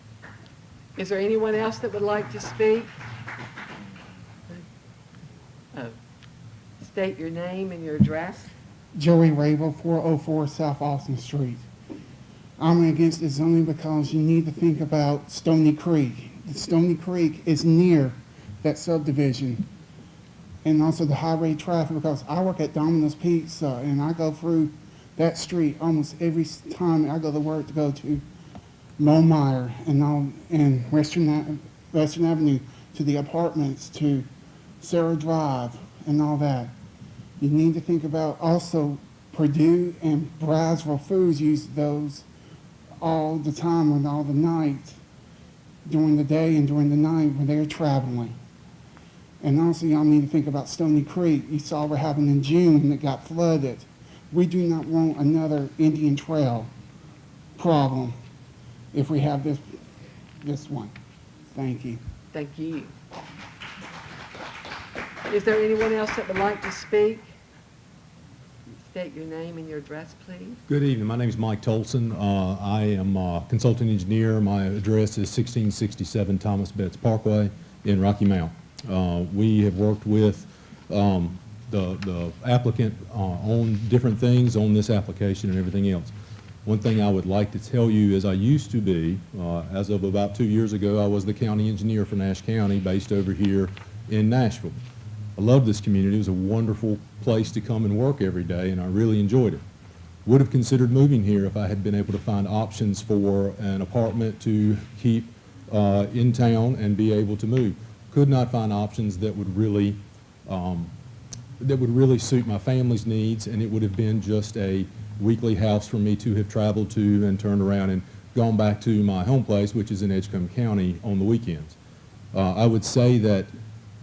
Is there anyone else that would like to speak? Oh. State your name and your address. Joey Rabel, 404 South Austin Street. I'm against the zoning because you need to think about Stony Creek. Stony Creek is near that subdivision, and also the highway traffic, because I work at Domino's Pizza, and I go through that street almost every time I go to work to go to Momeyer and Western Avenue, to the apartments, to Sarah Drive, and all that. You need to think about also Purdue and Brownsville Foods use those all the time and all the night, during the day and during the night when they're traveling. And also y'all need to think about Stony Creek. You saw what happened in June when it got flooded. We do not want another Indian Trail problem if we have this one. Thank you. Thank you. Is there anyone else that would like to speak? State your name and your address, please. Good evening. My name is Mike Tolson. I am a consultant engineer. My address is 1667 Thomas Betts Parkway in Rocky Mount. We have worked with the applicant on different things on this application and everything else. One thing I would like to tell you is I used to be, as of about 2 years ago, I was the county engineer for Nash County, based over here in Nashville. I love this community. It was a wonderful place to come and work every day, and I really enjoyed it. Would have considered moving here if I had been able to find options for an apartment to keep in town and be able to move. Could not find options that would really suit my family's needs, and it would have been just a weekly house for me to have traveled to and turned around and gone back to my home place, which is in Edgecombe County, on the weekends. I would say that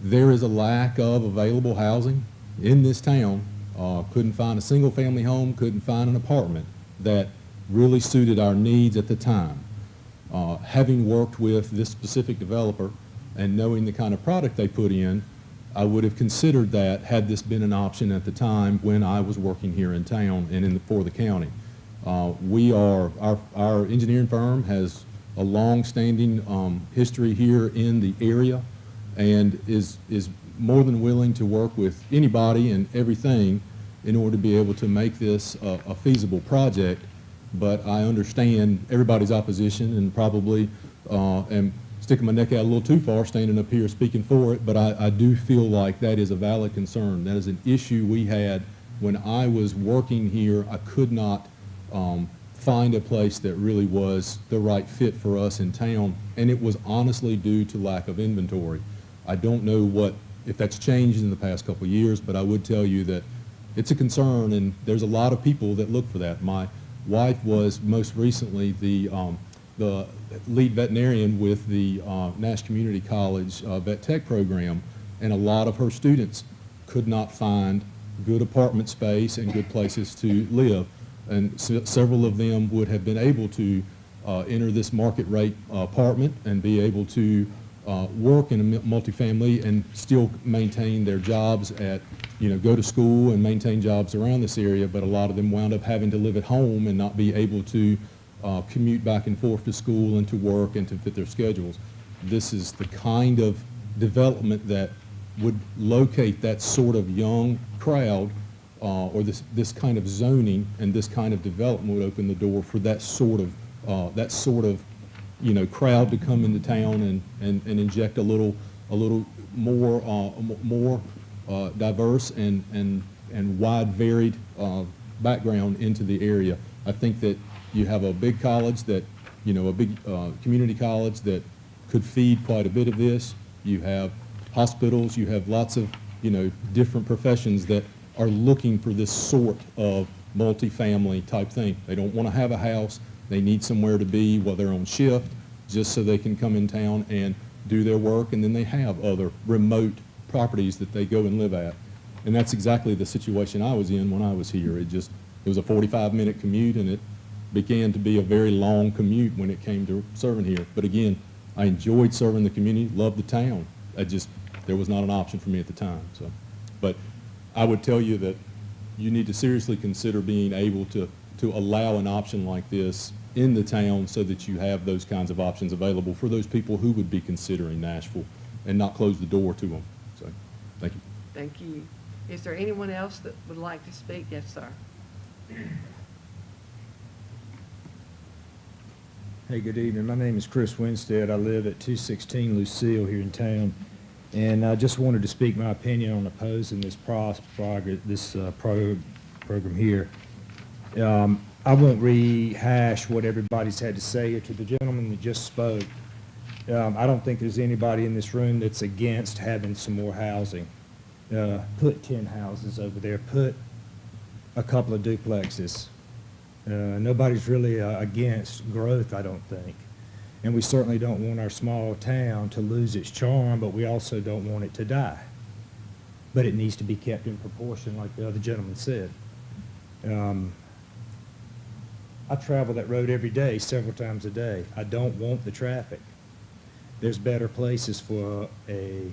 there is a lack of available housing in this town. Couldn't find a single family home, couldn't find an apartment that really suited our needs at the time. Having worked with this specific developer and knowing the kind of product they put in, I would have considered that had this been an option at the time when I was working here in town and for the county. Our engineering firm has a long-standing history here in the area, and is more than willing to work with anybody and everything in order to be able to make this a feasible project. But I understand everybody's opposition, and probably am sticking my neck out a little too far standing up here speaking for it, but I do feel like that is a valid concern. That is an issue we had when I was working here. I could not find a place that really was the right fit for us in town, and it was honestly due to lack of inventory. I don't know if that's changed in the past couple of years, but I would tell you that it's a concern, and there's a lot of people that look for that. My wife was most recently the lead veterinarian with the Nash Community College Vet Tech program, and a lot of her students could not find good apartment space and good places to live. And several of them would have been able to enter this market rate apartment and be able to work in a multifamily and still maintain their jobs at, go to school and maintain jobs around this area, but a lot of them wound up having to live at home and not be able to commute back and forth to school and to work and to fit their schedules. This is the kind of development that would locate that sort of young crowd, or this kind of zoning and this kind of development would open the door for that sort of crowd to come into town and inject a little more diverse and wide varied background into the area. I think that you have a big college that, a big community college that could feed quite a bit of this. You have hospitals, you have lots of, different professions that are looking for this sort of multifamily type thing. They don't want to have a house. They need somewhere to be while they're on shift, just so they can come in town and do their work, and then they have other remote properties that they go and live at. And that's exactly the situation I was in when I was here. It was a 45-minute commute, and it began to be a very long commute when it came to serving here. But again, I enjoyed serving the community, loved the town. There was not an option for me at the time. So, but I would tell you that you need to seriously consider being able to allow an option like this in the town so that you have those kinds of options available for those people who would be considering Nashville and not close the door to them. So, thank you. Thank you. Is there anyone else that would like to speak? Yes, sir. Hey, good evening. My name is Chris Winstead. I live at 216 Lucille here in town, and I just wanted to speak my opinion on opposing this program here. I won't rehash what everybody's had to say to the gentleman that just spoke. I don't think there's anybody in this room that's against having some more housing. Put 10 houses over there. Put a couple of duplexes. Nobody's really against growth, I don't think. And we certainly don't want our small town to lose its charm, but we also don't want it to die. But it needs to be kept in proportion, like the other gentleman said. I travel that road every day, several times a day. I don't want the traffic. There's better places for a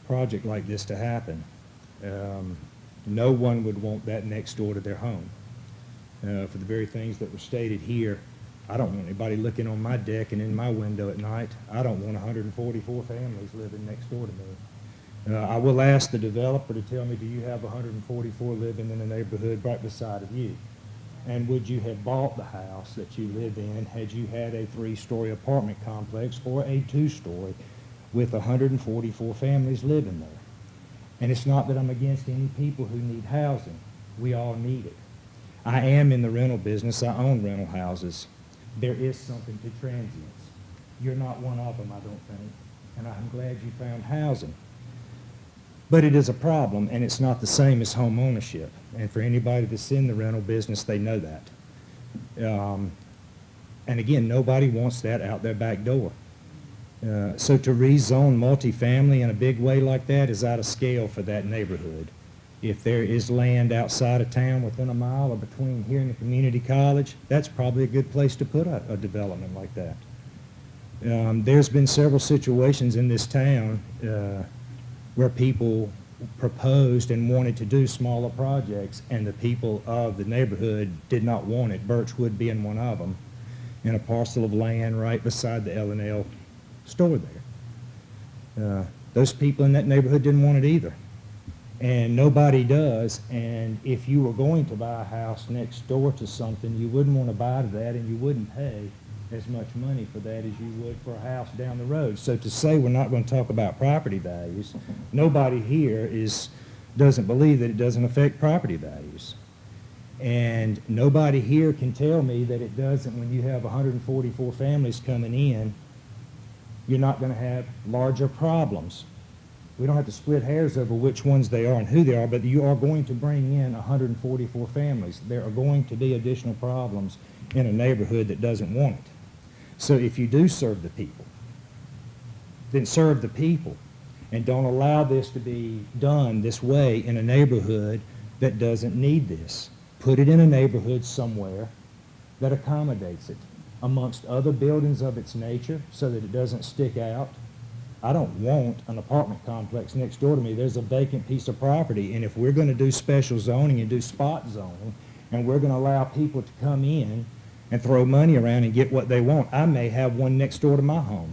project like this to happen. No one would want that next door to their home. For the very things that were stated here, I don't want anybody looking on my deck and in my window at night. I don't want 144 families living next door to me. I will ask the developer to tell me, do you have 144 living in the neighborhood right beside of you? And would you have bought the house that you live in had you had a 3-story apartment complex or a 2-story with 144 families living there? And it's not that I'm against any people who need housing. We all need it. I am in the rental business. I own rental houses. There is something to transients. You're not one of them, I don't think. And I'm glad you found housing. But it is a problem, and it's not the same as home ownership. And for anybody that's in the rental business, they know that. And again, nobody wants that out their back door. So to rezone multifamily in a big way like that is out of scale for that neighborhood. If there is land outside of town within a mile or between here and the community college, that's probably a good place to put a development like that. There's been several situations in this town where people proposed and wanted to do smaller projects, and the people of the neighborhood did not want it, Birchwood being one of them, in a parcel of land right beside the L&L store there. Those people in that neighborhood didn't want it either. And nobody does, and if you were going to buy a house next door to something, you wouldn't want to buy to that, and you wouldn't pay as much money for that as you would for a house down the road. So to say we're not going to talk about property values, nobody here doesn't believe that it doesn't affect property values. And nobody here can tell me that it doesn't. When you have 144 families coming in, you're not going to have larger problems. We don't have to split hairs over which ones they are and who they are, but you are going to bring in 144 families. There are going to be additional problems in a neighborhood that doesn't want it. So if you do serve the people, then serve the people, and don't allow this to be done this way in a neighborhood that doesn't need this. Put it in a neighborhood somewhere that accommodates it amongst other buildings of its nature so that it doesn't stick out. I don't want an apartment complex next door to me. There's a vacant piece of property, and if we're gonna do special zoning and do spot zoning, and we're gonna allow people to come in and throw money around and get what they want, I may have one next door to my home.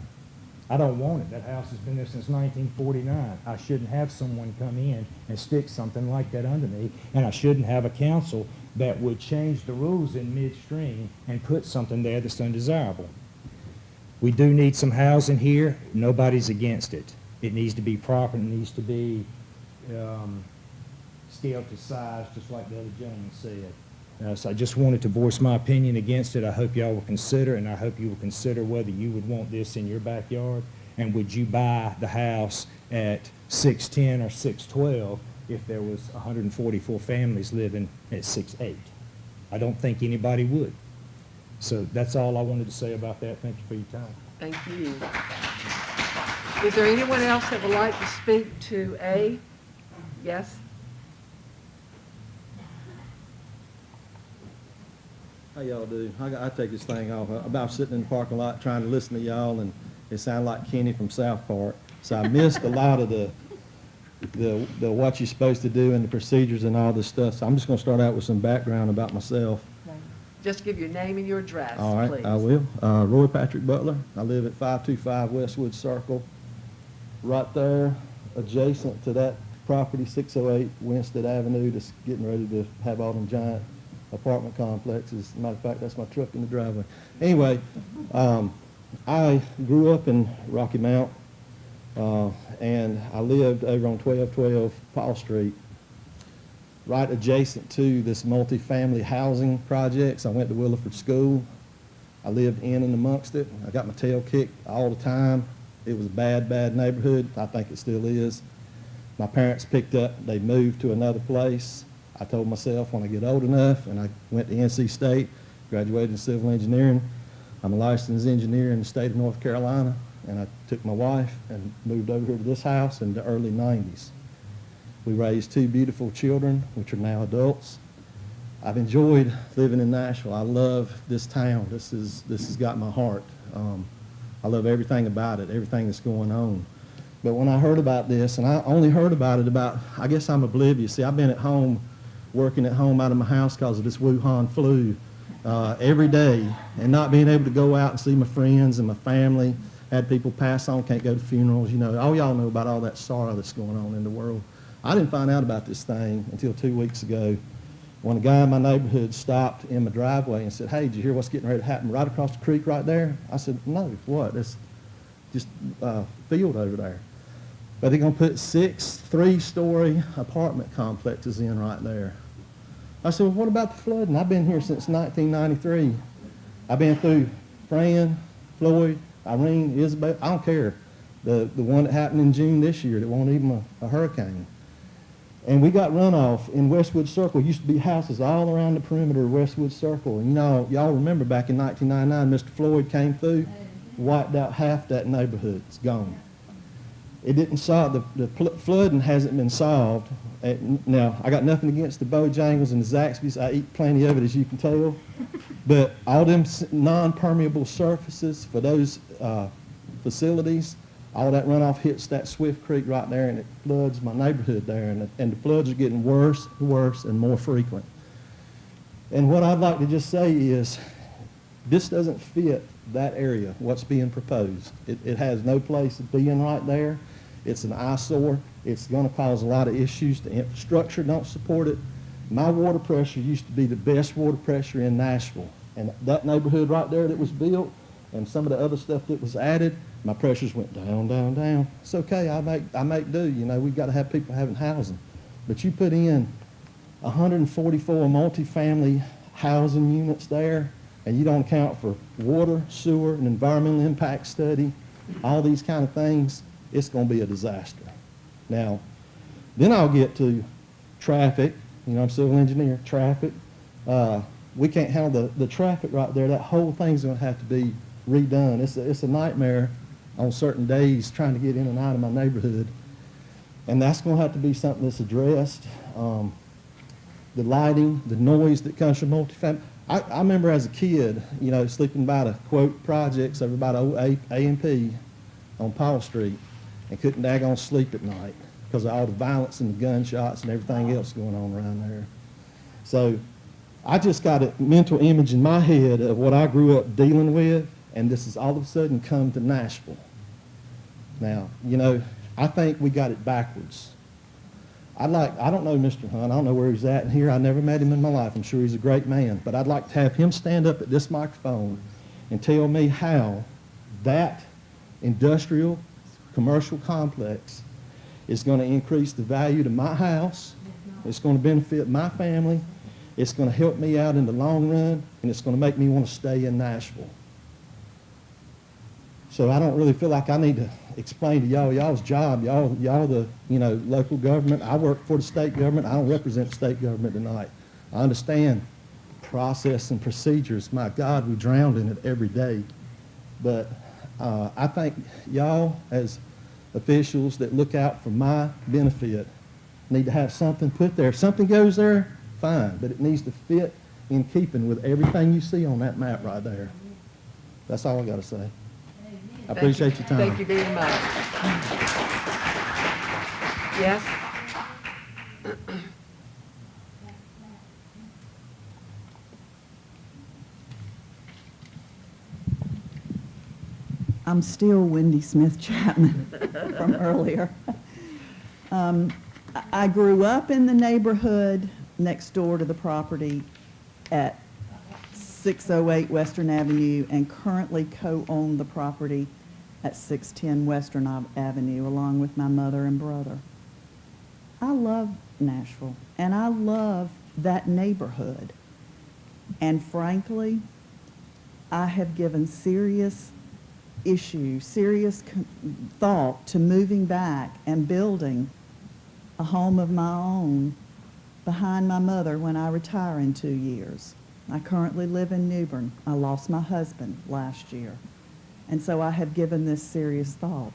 I don't want it. That house has been there since 1949. I shouldn't have someone come in and stick something like that under me, and I shouldn't have a council that would change the rules in midstream and put something there that's undesirable. We do need some housing here. Nobody's against it. It needs to be proper. It needs to be scaled to size, just like the other gentleman said. So I just wanted to voice my opinion against it. I hope y'all will consider, and I hope you will consider whether you would want this in your backyard, and would you buy the house at 610 or 612 if there was 144 families living at 6'8". I don't think anybody would. So that's all I wanted to say about that. Thank you for your time. Thank you. Is there anyone else that would like to speak to A? Yes? How y'all do? I take this thing off. About sitting in the parking lot trying to listen to y'all, and it sounded like Kenny from South Park. So I missed a lot of the what you're supposed to do and the procedures and all this stuff. So I'm just going to start out with some background about myself. Just give your name and your address, All right, please. I will. Roy Patrick Butler. I live at 525 Westwood Circle, right there, adjacent to that property, 608 Winstead Avenue, that's getting ready to have all them giant apartment complexes. As a matter of fact, that's my truck in the driveway. Anyway, I grew up in Rocky Mount, and I lived over on 1212 Paul Street, right adjacent to this multifamily housing projects. I went to Williford School. I lived in and amongst it. I got my tail kicked all the time. It was a bad, bad neighborhood. I think it still is. My parents picked up, they moved to another place. I told myself when I get old enough, and I went to NC State, graduated in civil engineering. I'm a licensed engineer in the state of North Carolina, and I took my wife and moved over here to this house in the early 90s. We raised 2 beautiful children, which are now adults. I've enjoyed living in Nashville. I love this town. This has got my heart. I love everything about it, everything that's going on. But when I heard about this, and I only heard about it I guess I'm oblivious. See, I've been at home, working at home out of my house because of this Wuhan flu every day, and not being able to go out and see my friends and my family. Had people pass on, can't go to funerals. You know, all y'all know about all that sorrow that's going on in the world. I didn't find out about this thing until 2 weeks ago when a guy in my neighborhood stopped in my driveway and said, "Hey, did you hear what's getting ready to happen right across the creek right there?" I said, "No, what? It's just a field over there." But they're going to put 6 3-story apartment complexes in right there. I said, "Well, what about the flooding? I've been here since 1993. I've been through Fran, Floyd, Irene, Isabel. I don't care. The one that happened in June this year that wasn't even a hurricane. And we got runoff in Westwood Circle. Used to be houses all around the perimeter of Westwood Circle. And you know, y'all remember back in 1999, Mr. Floyd came through, wiped out half that neighborhood. It's gone. It didn't solve, the flooding hasn't been solved. Now, I got nothing against the Bojangles and the Zaxby's. I eat plenty of it, as you can tell. But all them non-permeable surfaces for those facilities, all that runoff hits that Swift Creek right there, and it floods my neighborhood there. And the floods are getting worse and worse and more frequent. And what I'd like to just say is, this doesn't fit that area, what's being proposed. It has no place being right there. It's an eyesore. It's going to cause a lot of issues. The infrastructure don't support it. My water pressure used to be the best water pressure in Nashville. And that neighborhood right there that was built and some of the other stuff that was added, my pressures went down, down, down. It's okay, I make do. You know, we've got to have people having housing. But you put in 144 multifamily housing units there, and you don't account for water, sewer, and environmental impact study, all these kind of things, it's going to be a disaster. Now, then I'll get to traffic. You know, I'm a civil engineer. Traffic. We can't handle the traffic right there. That whole thing's going to have to be redone. It's a nightmare on certain days trying to get in and out of my neighborhood. And that's going to have to be something that's addressed. The lighting, the noise that comes from multifamily. I remember as a kid, you know, sleeping by the, quote, projects over by the old A&P on Paul Street. and couldn't daggone sleep at night because of all the violence and the gunshots and everything else going on around there. So I just got a mental image in my head of what I grew up dealing with, and this has all of a sudden come to Nashville. Now, you know, I think we got it backwards. I don't know Mr. Hunt. I don't know where he's at in here. I never met him in my life. I'm sure he's a great man. But I'd like to have him stand up at this microphone and tell me how that industrial commercial complex is going to increase the value to my house. It's going to benefit my family. It's going to help me out in the long run, and it's going to make me want to stay in Nashville. So I don't really feel like I need to explain to y'all's job. Y'all the, you know, local government. I work for the state government. I don't represent the state government tonight. I understand process and procedures. My God, we drown in it every day. But I think y'all, as officials that look out for my benefit, need to have something put there. If something goes there, fine, but it needs to fit in keeping with everything you see on that map right there. That's all I got to say. I appreciate your time. Thank you very much. Yes? I'm still Wendy Smith Chapman from earlier. I grew up in the neighborhood next door to the property at 608 Western Avenue and currently co-own the property at 610 Western Avenue along with my mother and brother. I love Nashville and I love that neighborhood. And frankly, I have given serious thought to moving back and building a home of my own behind my mother when I retire in 2 years. I currently live in New Bern. I lost my husband last year. And so I have given this serious thought.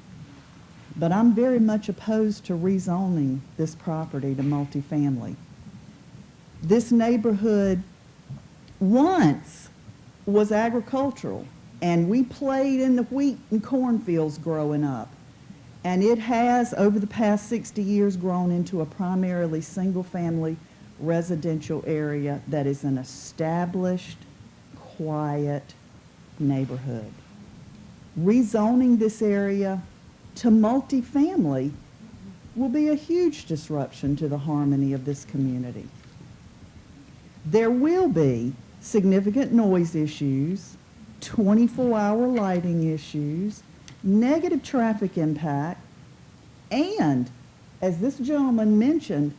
But I'm very much opposed to rezoning this property to multifamily. This neighborhood once was agricultural, and we played in the wheat and cornfields growing up. And it has, over the past 60 years, grown into a primarily single-family residential area that is an established, quiet neighborhood. Rezoning this area to multifamily will be a huge disruption to the harmony of this community. There will be significant noise issues, 24-hour lighting issues, negative traffic impact, and, as this gentleman mentioned,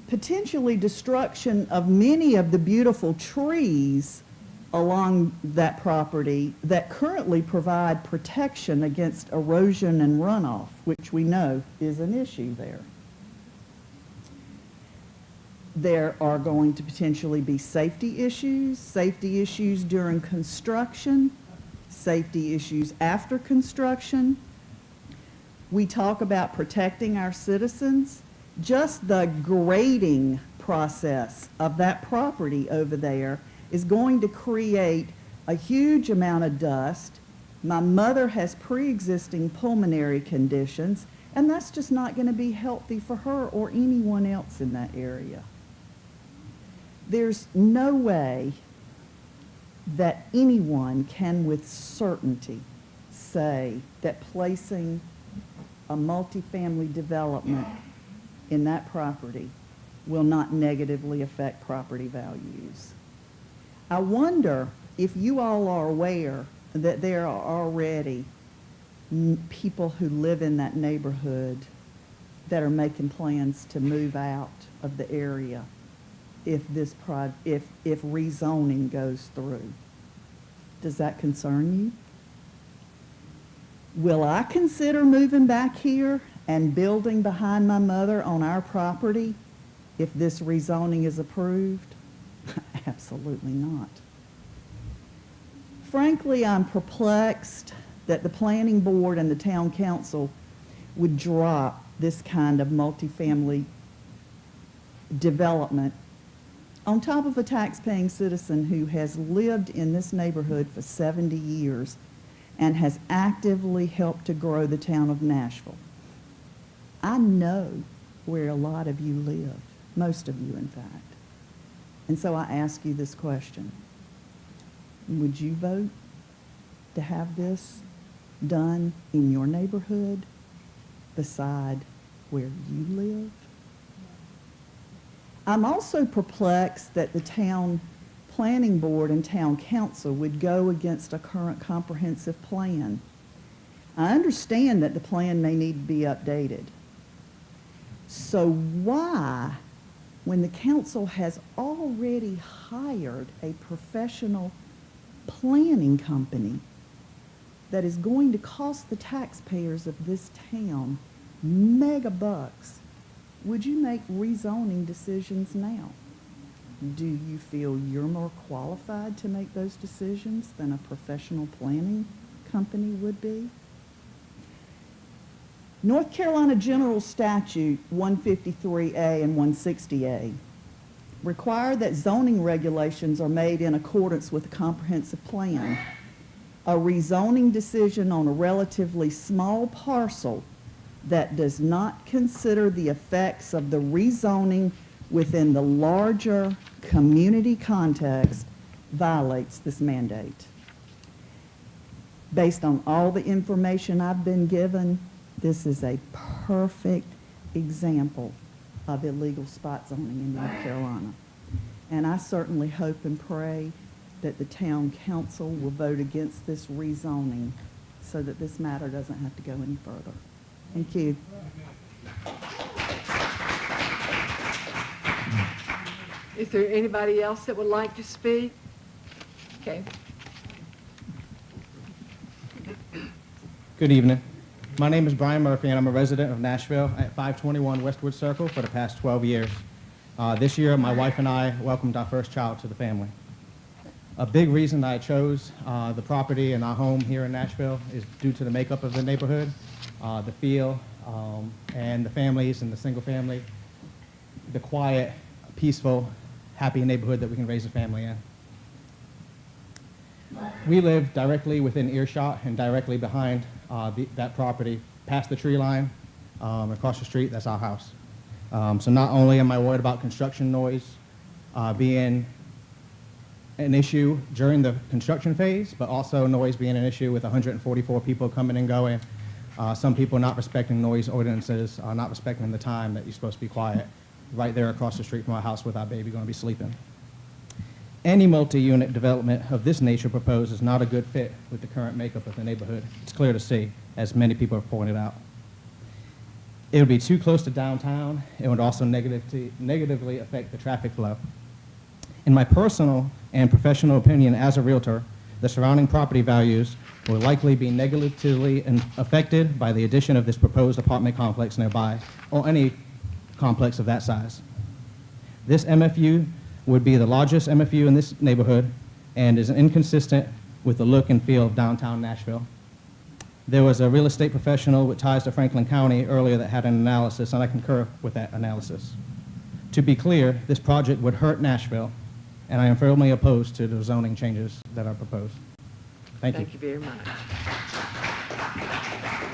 potentially destruction of many of the beautiful trees along that property that currently provide protection against erosion and runoff, which we know is an issue there. There are going to potentially be safety issues during construction, safety issues after construction. We talk about protecting our citizens. Just the grading process of that property over there is going to create a huge amount of dust. My mother has pre-existing pulmonary conditions, and that's just not going to be healthy for her or anyone else in that area. There's no way that anyone can with certainty say that placing a multifamily development in that property will not negatively affect property values. I wonder if you all are aware that there are already people who live in that neighborhood that are making plans to move out of the area if rezoning goes through. Does that concern you? Will I consider moving back here and building behind my mother on our property if this rezoning is approved? Absolutely not. Frankly, I'm perplexed that the planning board and the town council would drop this kind of multifamily development on top of a tax-paying citizen who has lived in this neighborhood for 70 years and has actively helped to grow the town of Nashville. I know where a lot of you live, most of you, in fact. And so I ask you this question. Would you vote to have this done in your neighborhood beside where you live? I'm also perplexed that the town planning board and town council would go against a current comprehensive plan. I understand that the plan may need to be updated. So why, when the council has already hired a professional planning company that is going to cost the taxpayers of this town mega bucks, would you make rezoning decisions now? Do you feel you're more qualified to make those decisions than a professional planning company would be? North Carolina General Statute 153A and 160A require that zoning regulations are made in accordance with a comprehensive plan. A rezoning decision on a relatively small parcel that does not consider the effects of the rezoning within the larger community context violates this mandate. Based on all the information I've been given, this is a perfect example of illegal spot zoning in North Carolina. And I certainly hope and pray that the town council will vote against this rezoning so that this matter doesn't have to go any further. Thank you. Is there anybody else that would like to speak? Okay. Good evening. My name is Brian Murphy, and I'm a resident of Nashville at 521 Westwood Circle for the past 12 years. This year, my wife and I welcomed our first child to the family. A big reason I chose the property and our home here in Nashville is due to the makeup of the neighborhood, the feel, and the families and the single family, the quiet, peaceful, happy neighborhood that we can raise a family in. We live directly within earshot and directly behind that property, past the tree line, across the street, that's our house. So not only am I worried about construction noise being an issue during the construction phase, but also noise being an issue with 144 people coming and going, some people not respecting noise ordinances, not respecting the time that you're supposed to be quiet, right there across the street from our house with our baby going to be sleeping. Any multi-unit development of this nature proposed is not a good fit with the current makeup of the neighborhood. It's clear to see, as many people have pointed out. It would be too close to downtown. It would also negatively affect the traffic flow. In my personal and professional opinion as a realtor, the surrounding property values will likely be negatively affected by the addition of this proposed apartment complex nearby, or any complex of that size. This MFU would be the largest MFU in this neighborhood and is inconsistent with the look and feel of downtown Nashville. There was a real estate professional with ties to Franklin County earlier that had an analysis, and I concur with that analysis. To be clear, this project would hurt Nashville, and I am firmly opposed to the zoning changes that are proposed. Thank you. Thank you very much.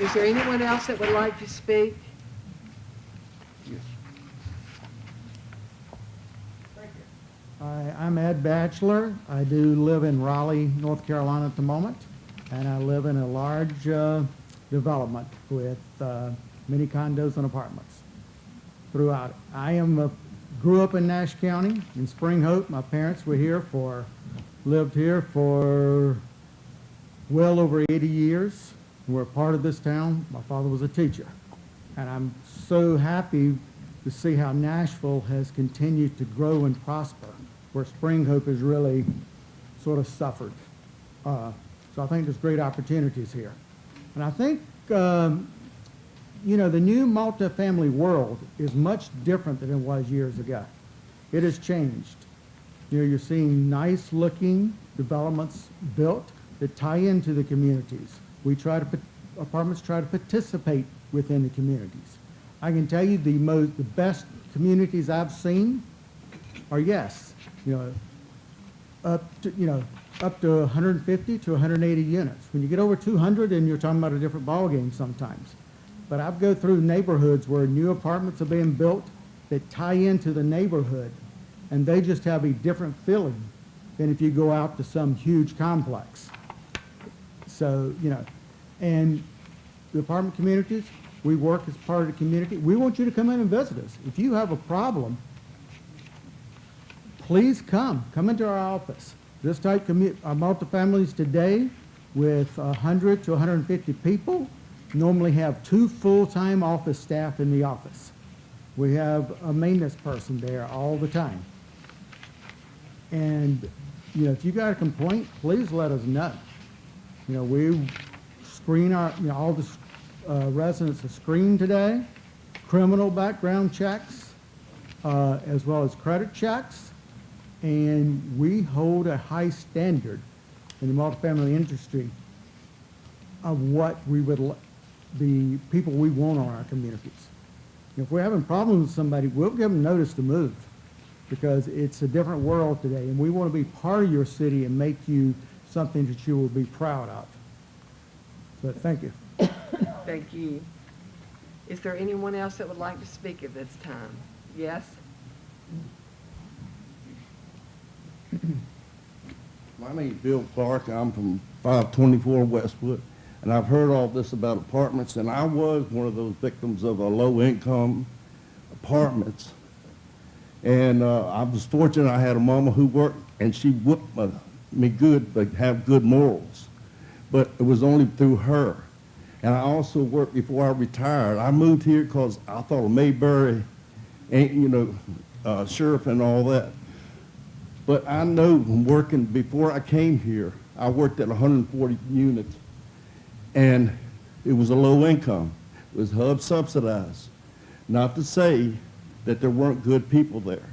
Is there anyone else that would like to speak? Hi, I'm Ed Batchelor. I do live in Raleigh, North Carolina at the moment, and I live in a large development with many condos and apartments throughout it. I grew up in Nash County, in Spring Hope. My parents were lived here for well over 80 years. We're a part of this town. My father was a teacher, and I'm so happy to see how Nashville has continued to grow and prosper, where Spring Hope has really sort of suffered. So I think there's great opportunities here. And I think, the new multifamily world is much different than it was years ago. It has changed. You're seeing nice-looking developments built that tie into the communities. Apartments try to participate within the communities. I can tell you the best communities I've seen are, up to 150 to 180 units. When you get over 200, and you're talking about a different ballgame sometimes. but I've go through neighborhoods where new apartments are being built that tie into the neighborhood, and they just have a different feeling than if you go out to some huge complex. So, you know, and the apartment communities, we work as part of the community. We want you to come in and visit us. If you have a problem, please come into our office. This type multifamilies today with 100 to 150 people normally have 2 full-time office staff in the office. We have a maintenance person there all the time. And, you know, if you got a complaint, please let us know. You know, we screen all the residents are screened today, criminal background checks, as well as credit checks, and we hold a high standard in the multifamily industry of what we would, the people we want on our communities. If we're having problems with somebody, we'll give them notice to move, because it's a different world today, and we want to be part of your city and make you something that you will be proud of. But thank you. Thank you. Is there anyone else that would like to speak at this time? Yes? My name's Bill Clark. I'm from 524 Westwood, and I've heard all this about apartments, and I was one of those victims of a low-income apartments. And I was fortunate I had a mama who worked, and she whooped me good, but have good morals. But it was only through her. And I also worked before I retired. I moved here because I thought of Mayberry, ain't, you know, sheriff and all that. But I know from working before I came here, I worked at 140 units, and it was a low income. It was HUD subsidized. Not to say that there weren't good people there.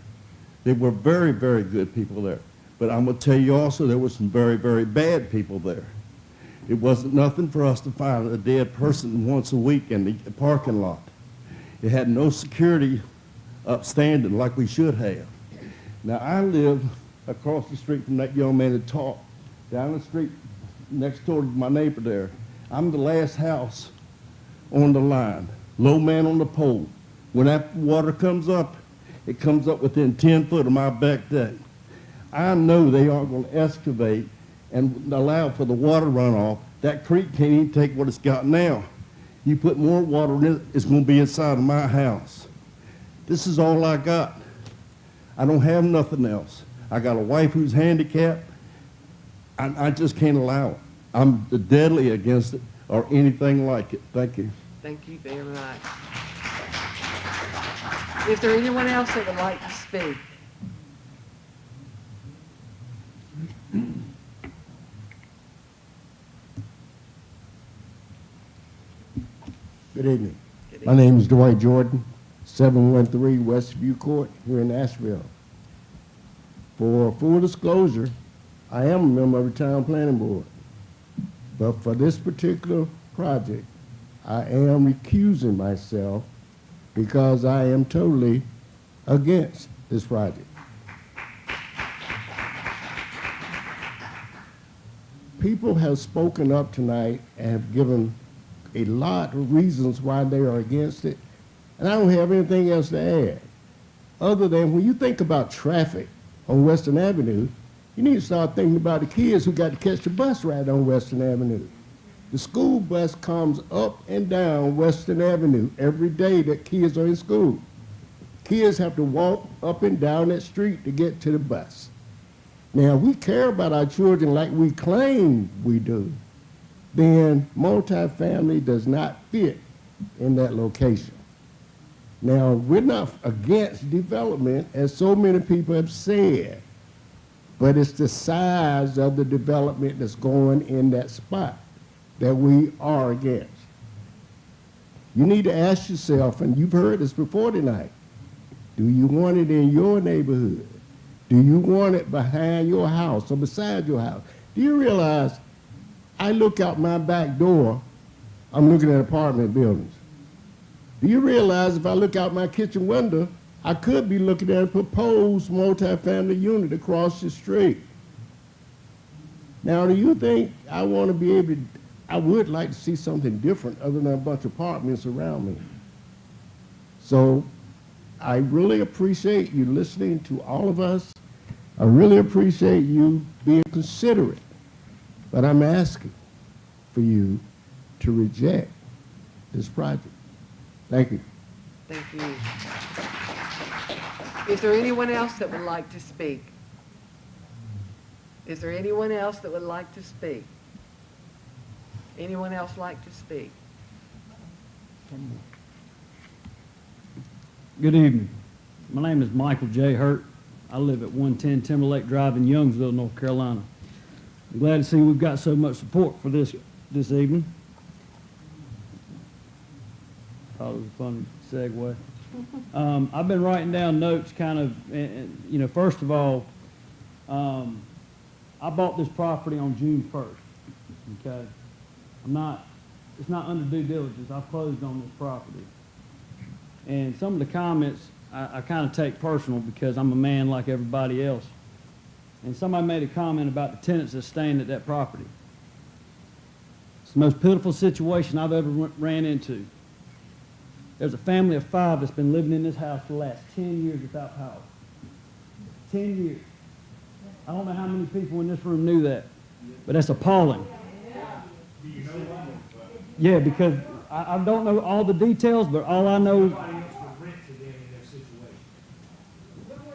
There were very, very good people there. But I'm going to tell you also there were some very, very bad people there. It wasn't nothing for us to find a dead person once a week in the parking lot. It had no security upstanding like we should have. Now, I live across the street from that young man that talked, down the street next door to my neighbor there. I'm the last house on the line, low man on the pole. When that water comes up, it comes up within 10 foot of my back deck. I know they aren't going to excavate and allow for the water runoff. That creek can't even take what it's got now. You put more water in it, it's going to be inside of my house. This is all I got. I don't have nothing else. I got a wife who's handicapped. I just can't allow it. I'm deadly against it or anything like it. Thank you. Thank you very much. Is there anyone else that would like to speak? Good evening. My name is Dwight Jordan, 713 Westview Court here in Nashville. For full disclosure, I am a member of the Town Planning Board. But for this particular project, I am recusing myself because I am totally against this project. People have spoken up tonight and have given a lot of reasons why they are against it, and I don't have anything else to add, other than when you think about traffic on Western Avenue, you need to start thinking about the kids who got to catch the bus right on Western Avenue. The school bus comes up and down Western Avenue every day that kids are in school. Kids have to walk up and down that street to get to the bus. Now, if we care about our children like we claim we do, then multifamily does not fit in that location. Now, we're not against development, as so many people have said, but it's the size of the development that's going in that spot that we are against. You need to ask yourself, and you've heard this before tonight, do you want it in your neighborhood? Do you want it behind your house or beside your house? Do you realize I look out my back door, I'm looking at apartment buildings. Do you realize if I look out my kitchen window, I could be looking at a proposed multifamily unit across the street? Now, do you think I want to be able to I would like to see something different other than a bunch of apartments around me. So I really appreciate you listening to all of us. I really appreciate you being considerate. But I'm asking for you to reject this project. Thank you. Thank you. Is there anyone else that would like to speak? Is there anyone else that would like to speak? Anyone else like to speak? Good evening. My name is Michael J. Hurt. I live at 110 Timberlake Drive in Youngsville, North Carolina. I'm glad to see we've got so much support for this evening. Thought it was a funny segue. I've been writing down notes kind of, you know, first of all, I bought this property on June 1st, okay? It's not under due diligence. I've closed on this property. And some of the comments I kind of take personal because I'm a man like everybody else. And somebody made a comment about the tenants that's staying at that property. It's the most pitiful situation I've ever ran into. There's a family of 5 that's been living in this house for the last 10 years without power. 10 years. I don't know how many people in this room knew that, but that's appalling. Yeah, because I don't know all the details, but all I know,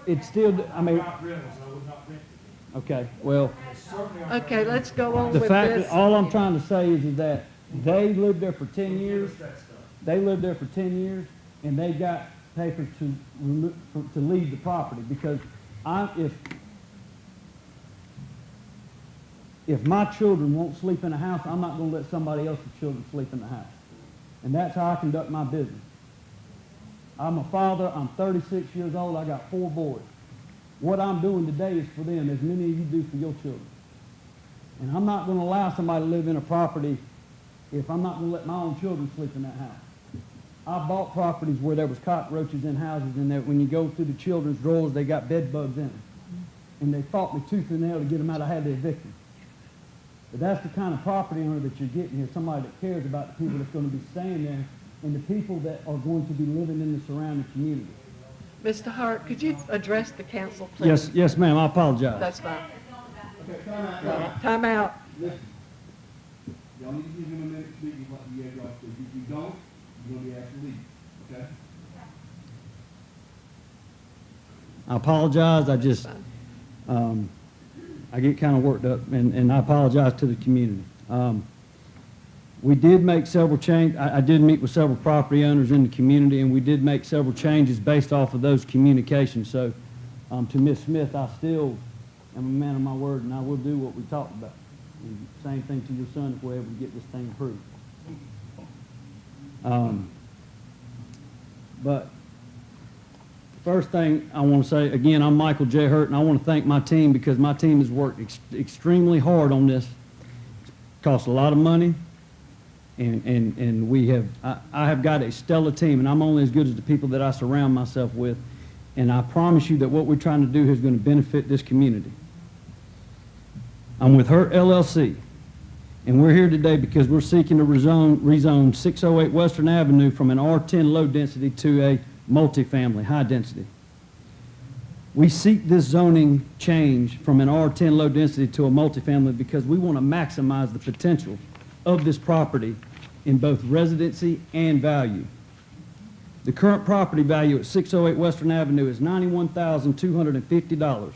it's still, I mean, okay, well. Okay, let's go on The with fact this. that, all I'm trying to say is that they lived there for 10 years. They lived there for 10 years, and they got papers to leave the property because if my children won't sleep in a house, I'm not going to let somebody else's children sleep in the house. And that's how I conduct my business. I'm a father. I'm 36 years old. I got 4 boys. What I'm doing today is for them, as many of you do for your children. And I'm not going to allow somebody to live in a property if I'm not going to let my own children sleep in that house. I bought properties where there was cockroaches in houses, and that when you go through the children's drawers, they got bed bugs in them. And they fought me tooth and nail to get them out. I had to evict them. But that's the kind of property owner that you're getting here, somebody that cares about the people that's going to be staying there and the people that are going to be living in the surrounding community. Mr. Hart, could you address the council, please? Yes, ma'am, I apologize. That's fine. Time out. Y'all need to give him a minute to speak and what you have to do. If you don't, you're going to be asked to leave, okay? I apologize. I get kind of worked up, and I apologize to the community. We did make several changes. I did meet with several property owners in the community, and we did make several changes based off of those communications. So to Ms. Smith, I still am a man of my word, and I will do what we talked about. And same thing to your son if we're able to get this thing approved. But first thing I want to say, again, I'm Michael J. Hurt, and I want to thank my team because my team has worked extremely hard on this. It's cost a lot of money, and we have, I have got a stellar team, and I'm only as good as the people that I surround myself with, and I promise you that what we're trying to do is going to benefit this community. I'm with Hurt LLC, and we're here today because we're seeking to rezone 608 Western Avenue from an R10 low density to a multifamily high density. We seek this zoning change from an R10 low density to a multifamily because we want to maximize the potential of this property in both residency and value. The current property value at 608 Western Avenue is $91,250.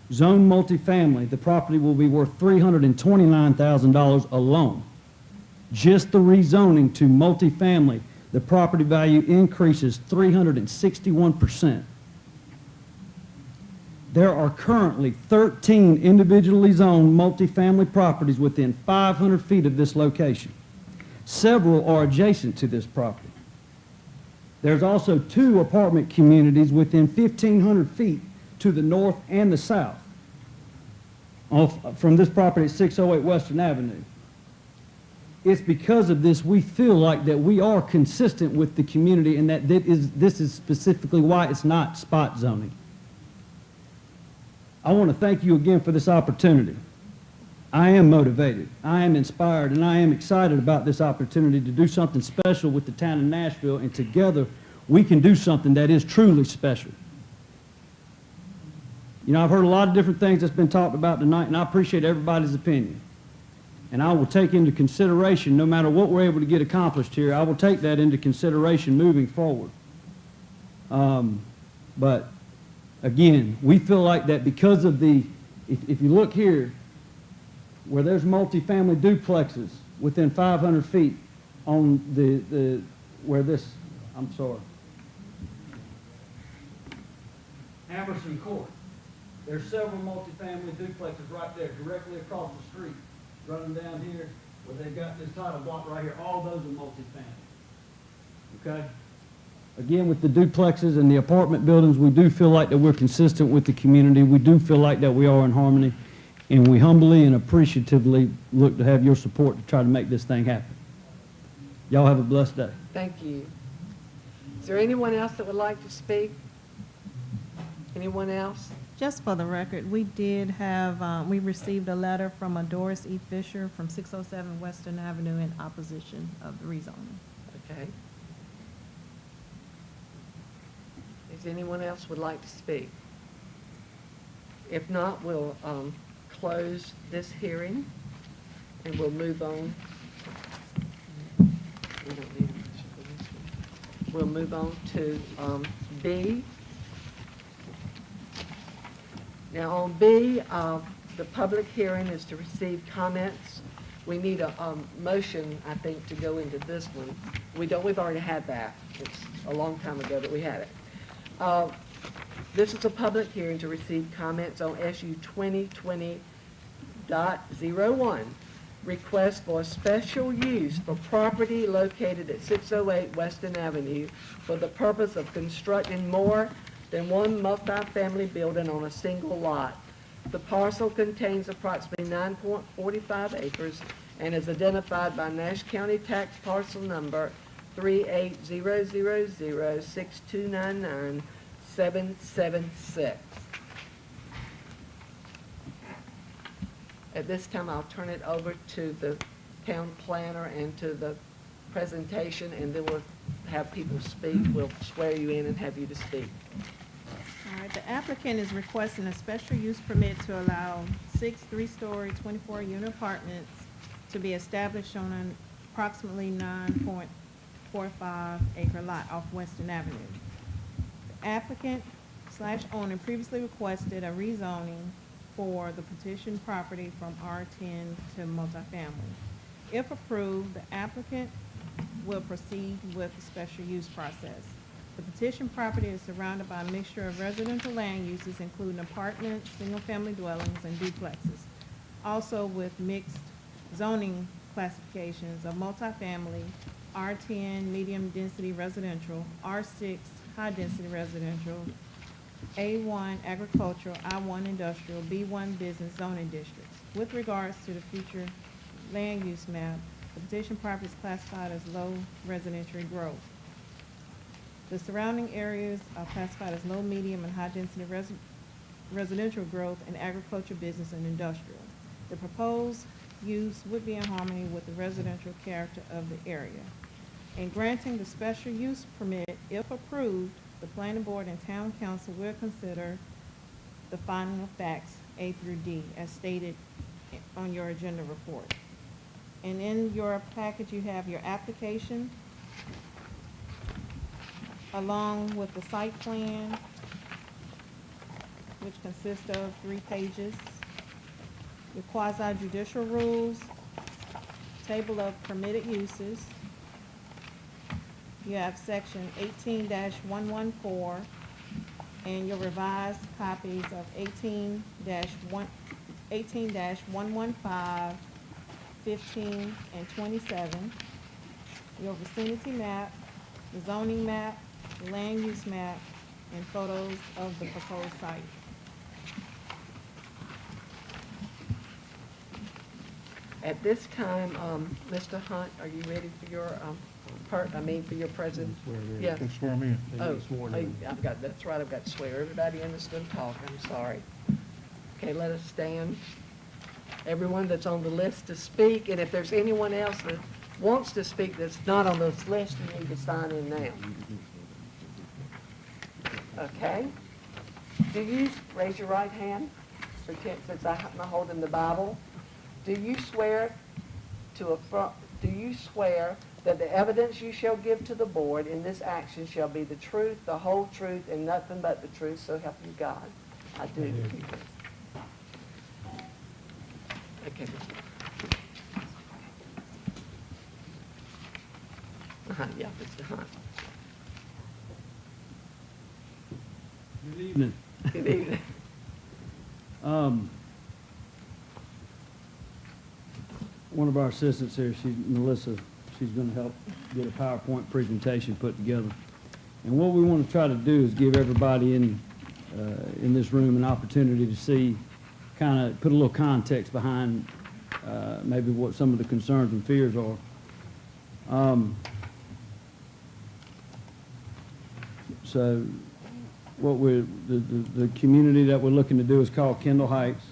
Zone multifamily, the property will be worth $329,000 alone. Just the rezoning to multifamily, the property value increases 361%. There are currently 13 individually zoned multifamily properties within 500 feet of this location. Several are adjacent to this property. There's also 2 apartment communities within 1,500 feet to the north and the south from this property at 608 Western Avenue. It's because of this we feel like that we are consistent with the community and that this is specifically why it's not spot zoning. I want to thank you again for this opportunity. I am motivated, I am inspired, and I am excited about this opportunity to do something special with the town of Nashville, and together we can do something that is truly special. You know, I've heard a lot of different things that's been talked about tonight, and I appreciate everybody's opinion. And I will take into consideration, no matter what we're able to get accomplished here, I will take that into consideration moving forward. But again, we feel like that because of if you look here, where there's multifamily duplexes within 500 feet on Amerson Court. There's several multifamily duplexes right there, directly across the street, running down here, where they've got this title block right here. All those are multifamily. Okay? Again, with the duplexes and the apartment buildings, we do feel like that we're consistent with the community. We do feel like that we are in harmony, and we humbly and appreciatively look to have your support to try to make this thing happen. Y'all have a blessed day. Thank you. Is there anyone else that would like to speak? Anyone else? Just for the record, we did have, we received a letter from a Doris E. Fisher from 607 Western Avenue in opposition of the rezoning. Okay. Is anyone else would like to speak? If not, we'll close this hearing and we'll move on. We don't need much for this one. We'll move on to B. Now on B, the public hearing is to receive comments. We need a motion, I think, to go into this one. We've already had that. It's a long time ago that we had it. This is a public hearing to receive comments on SU 2020.01, request for a special use for property located at 608 Weston Avenue for the purpose of constructing more than one multifamily building on a single lot. The parcel contains approximately 9.45 acres and is identified by Nash County Tax Parcel Number 380006299776. At this time, I'll turn it over to the town planner and to the presentation, and then we'll have people speak. We'll swear you in and have you to speak. All right, the applicant is requesting a special use permit to allow 6 three-story, 24-unit apartments to be established on an approximately 9.45 acre lot off Western Avenue. The applicant/owner previously requested a rezoning for the petition property from R10 to multifamily. If approved, the applicant will proceed with the special use process. The petition property is surrounded by a mixture of residential land uses, including apartments, single-family dwellings, and duplexes. Also with mixed zoning classifications of multifamily, R10 medium-density residential, R6 high-density residential, A1 agricultural, I1 industrial, B1 business zoning districts. With regards to the future land use map, the petition property is classified as low residential growth. The surrounding areas are classified as low, medium, and high-density residential growth and agriculture, business, and industrial. The proposed use would be in harmony with the residential character of the area. In granting the special use permit, if approved, the planning board and town council will consider the finding of facts A through D as stated on your agenda report. And in your package, you have your application along with the site plan, which consists of 3 pages, your quasi-judicial rules, table of permitted uses. You have section 18-114 and your revised copies of 18-115, 15, and 27, your vicinity map, the zoning map, the land use map, and photos of the proposed site. At this time, Mr. Hunt, are you ready for your for your present? Yeah. Can swear me in. Oh, that's right, I've got to swear. Everybody in this is going to talk, I'm sorry. Okay, let us stand. everyone that's on the list to speak, and if there's anyone else that wants to speak that's not on this list, you need to sign in now. Okay? Do you, raise your right hand, pretend, since I'm holding the Bible, do you swear that the evidence you shall give to the board in this action shall be the truth, the whole truth, and nothing but the truth, so help you God? I do. Okay. Yeah, it's Good evening. Good evening. One of our assistants here, Melissa, she's going to help get a PowerPoint presentation put together. And what we want to try to do is give everybody in this room an opportunity to see, kind of put a little context behind maybe what some of the concerns and fears are. So what the community that we're looking to do is called Kendall Heights.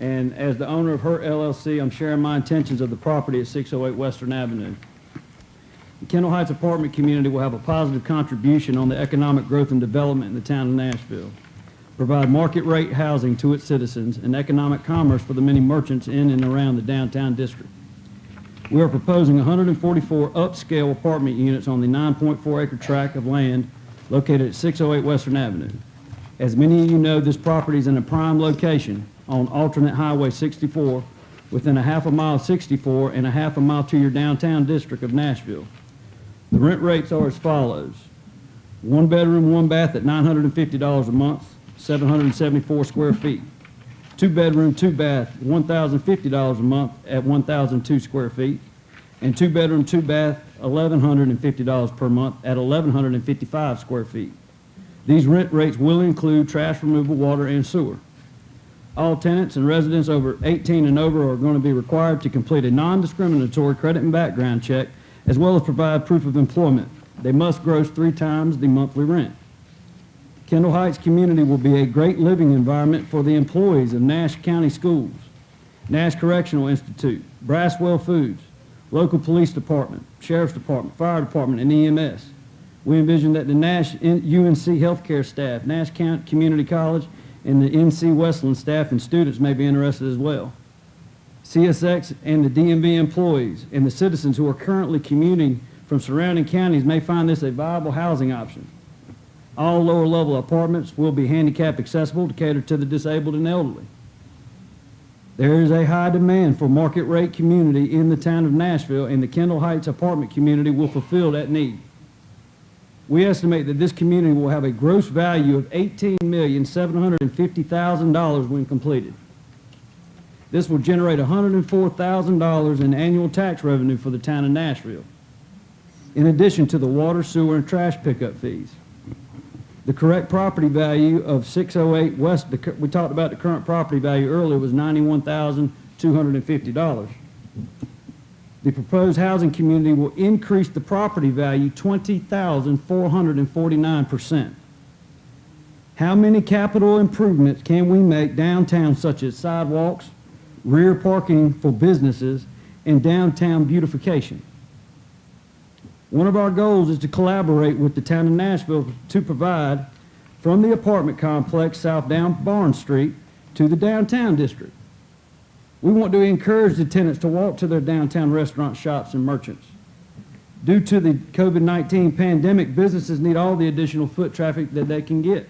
And as the owner of her LLC, I'm sharing my intentions of the property at 608 Western Avenue. The Kendall Heights apartment community will have a positive contribution on the economic growth and development in the town of Nashville, provide market rate housing to its citizens, and economic commerce for the many merchants in and around the downtown district. We are proposing 144 upscale apartment units on the 9.4 acre tract of land located at 608 Western Avenue. As many of you know, this property is in a prime location on alternate Highway 64, within a half a mile of 64 and a half a mile to your downtown district of Nashville. The rent rates are as follows: 1 bedroom, 1 bath at $950 a month, 774 square feet. 2 bedroom, 2 bath, $1,050 a month at 1,002 square feet. And 2 bedroom, 2 bath, $1,150 per month at 1,155 square feet. These rent rates will include trash removal, water, and sewer. All tenants and residents over 18 and over are going to be required to complete a non-discriminatory credit and background check, as well as provide proof of employment. They must gross 3 times the monthly rent. Kendall Heights community will be a great living environment for the employees of Nash County Schools, Nash Correctional Institute, Braswell Foods, local police department, sheriff's department, fire department, and EMS. We envision that the Nash UNC healthcare staff, Nash County Community College, and the NC Westland staff and students may be interested as well. CSX and the DMV employees and the citizens who are currently commuting from surrounding counties may find this a viable housing option. All lower level apartments will be handicap accessible to cater to the disabled and elderly. There is a high demand for market rate community in the town of Nashville, and the Kendall Heights apartment community will fulfill that need. We estimate that this community will have a gross value of $18,750,000 when completed. This will generate $104,000 in annual tax revenue for the town of Nashville, in addition to the water, sewer, and trash pickup fees. The correct property value of 608 West, we talked about the current property value earlier, was $91,250. The proposed housing community will increase the property value 20,449%. How many capital improvements can we make downtown, such as sidewalks, rear parking for businesses, and downtown beautification? One of our goals is to collaborate with the town of Nashville to provide from the apartment complex south down Barnes Street to the downtown district. We want to encourage the tenants to walk to their downtown restaurant, shops, and merchants. Due to the COVID-19 pandemic, businesses need all the additional foot traffic that they can get.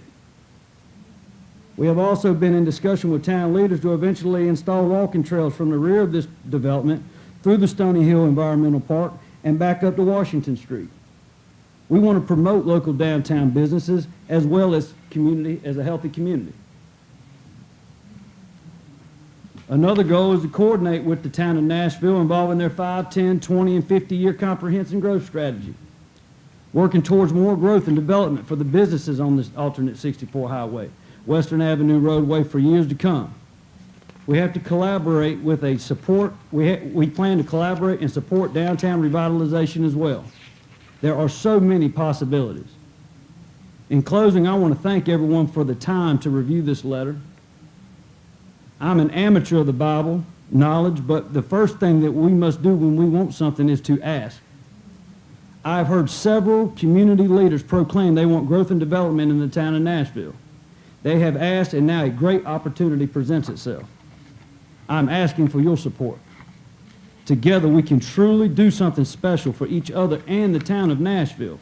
We have also been in discussion with town leaders to eventually install walking trails from the rear of this development through the Stony Hill Environmental Park and back up to Washington Street. We want to promote local downtown businesses as well as community, as a healthy community. Another goal is to coordinate with the town of Nashville involving their 5, 10, 20, and 50-year comprehensive growth strategy, working towards more growth and development for the businesses on this alternate 64 highway, Western Avenue roadway for years to come. We have to collaborate with a support, we plan to collaborate and support downtown revitalization as well. There are so many possibilities. In closing, I want to thank everyone for the time to review this letter. I'm an amateur of the Bible knowledge, but the first thing that we must do when we want something is to ask. I've heard several community leaders proclaim they want growth and development in the town of Nashville. They have asked, and now a great opportunity presents itself. I'm asking for your support. Together, we can truly do something special for each other and the town of Nashville.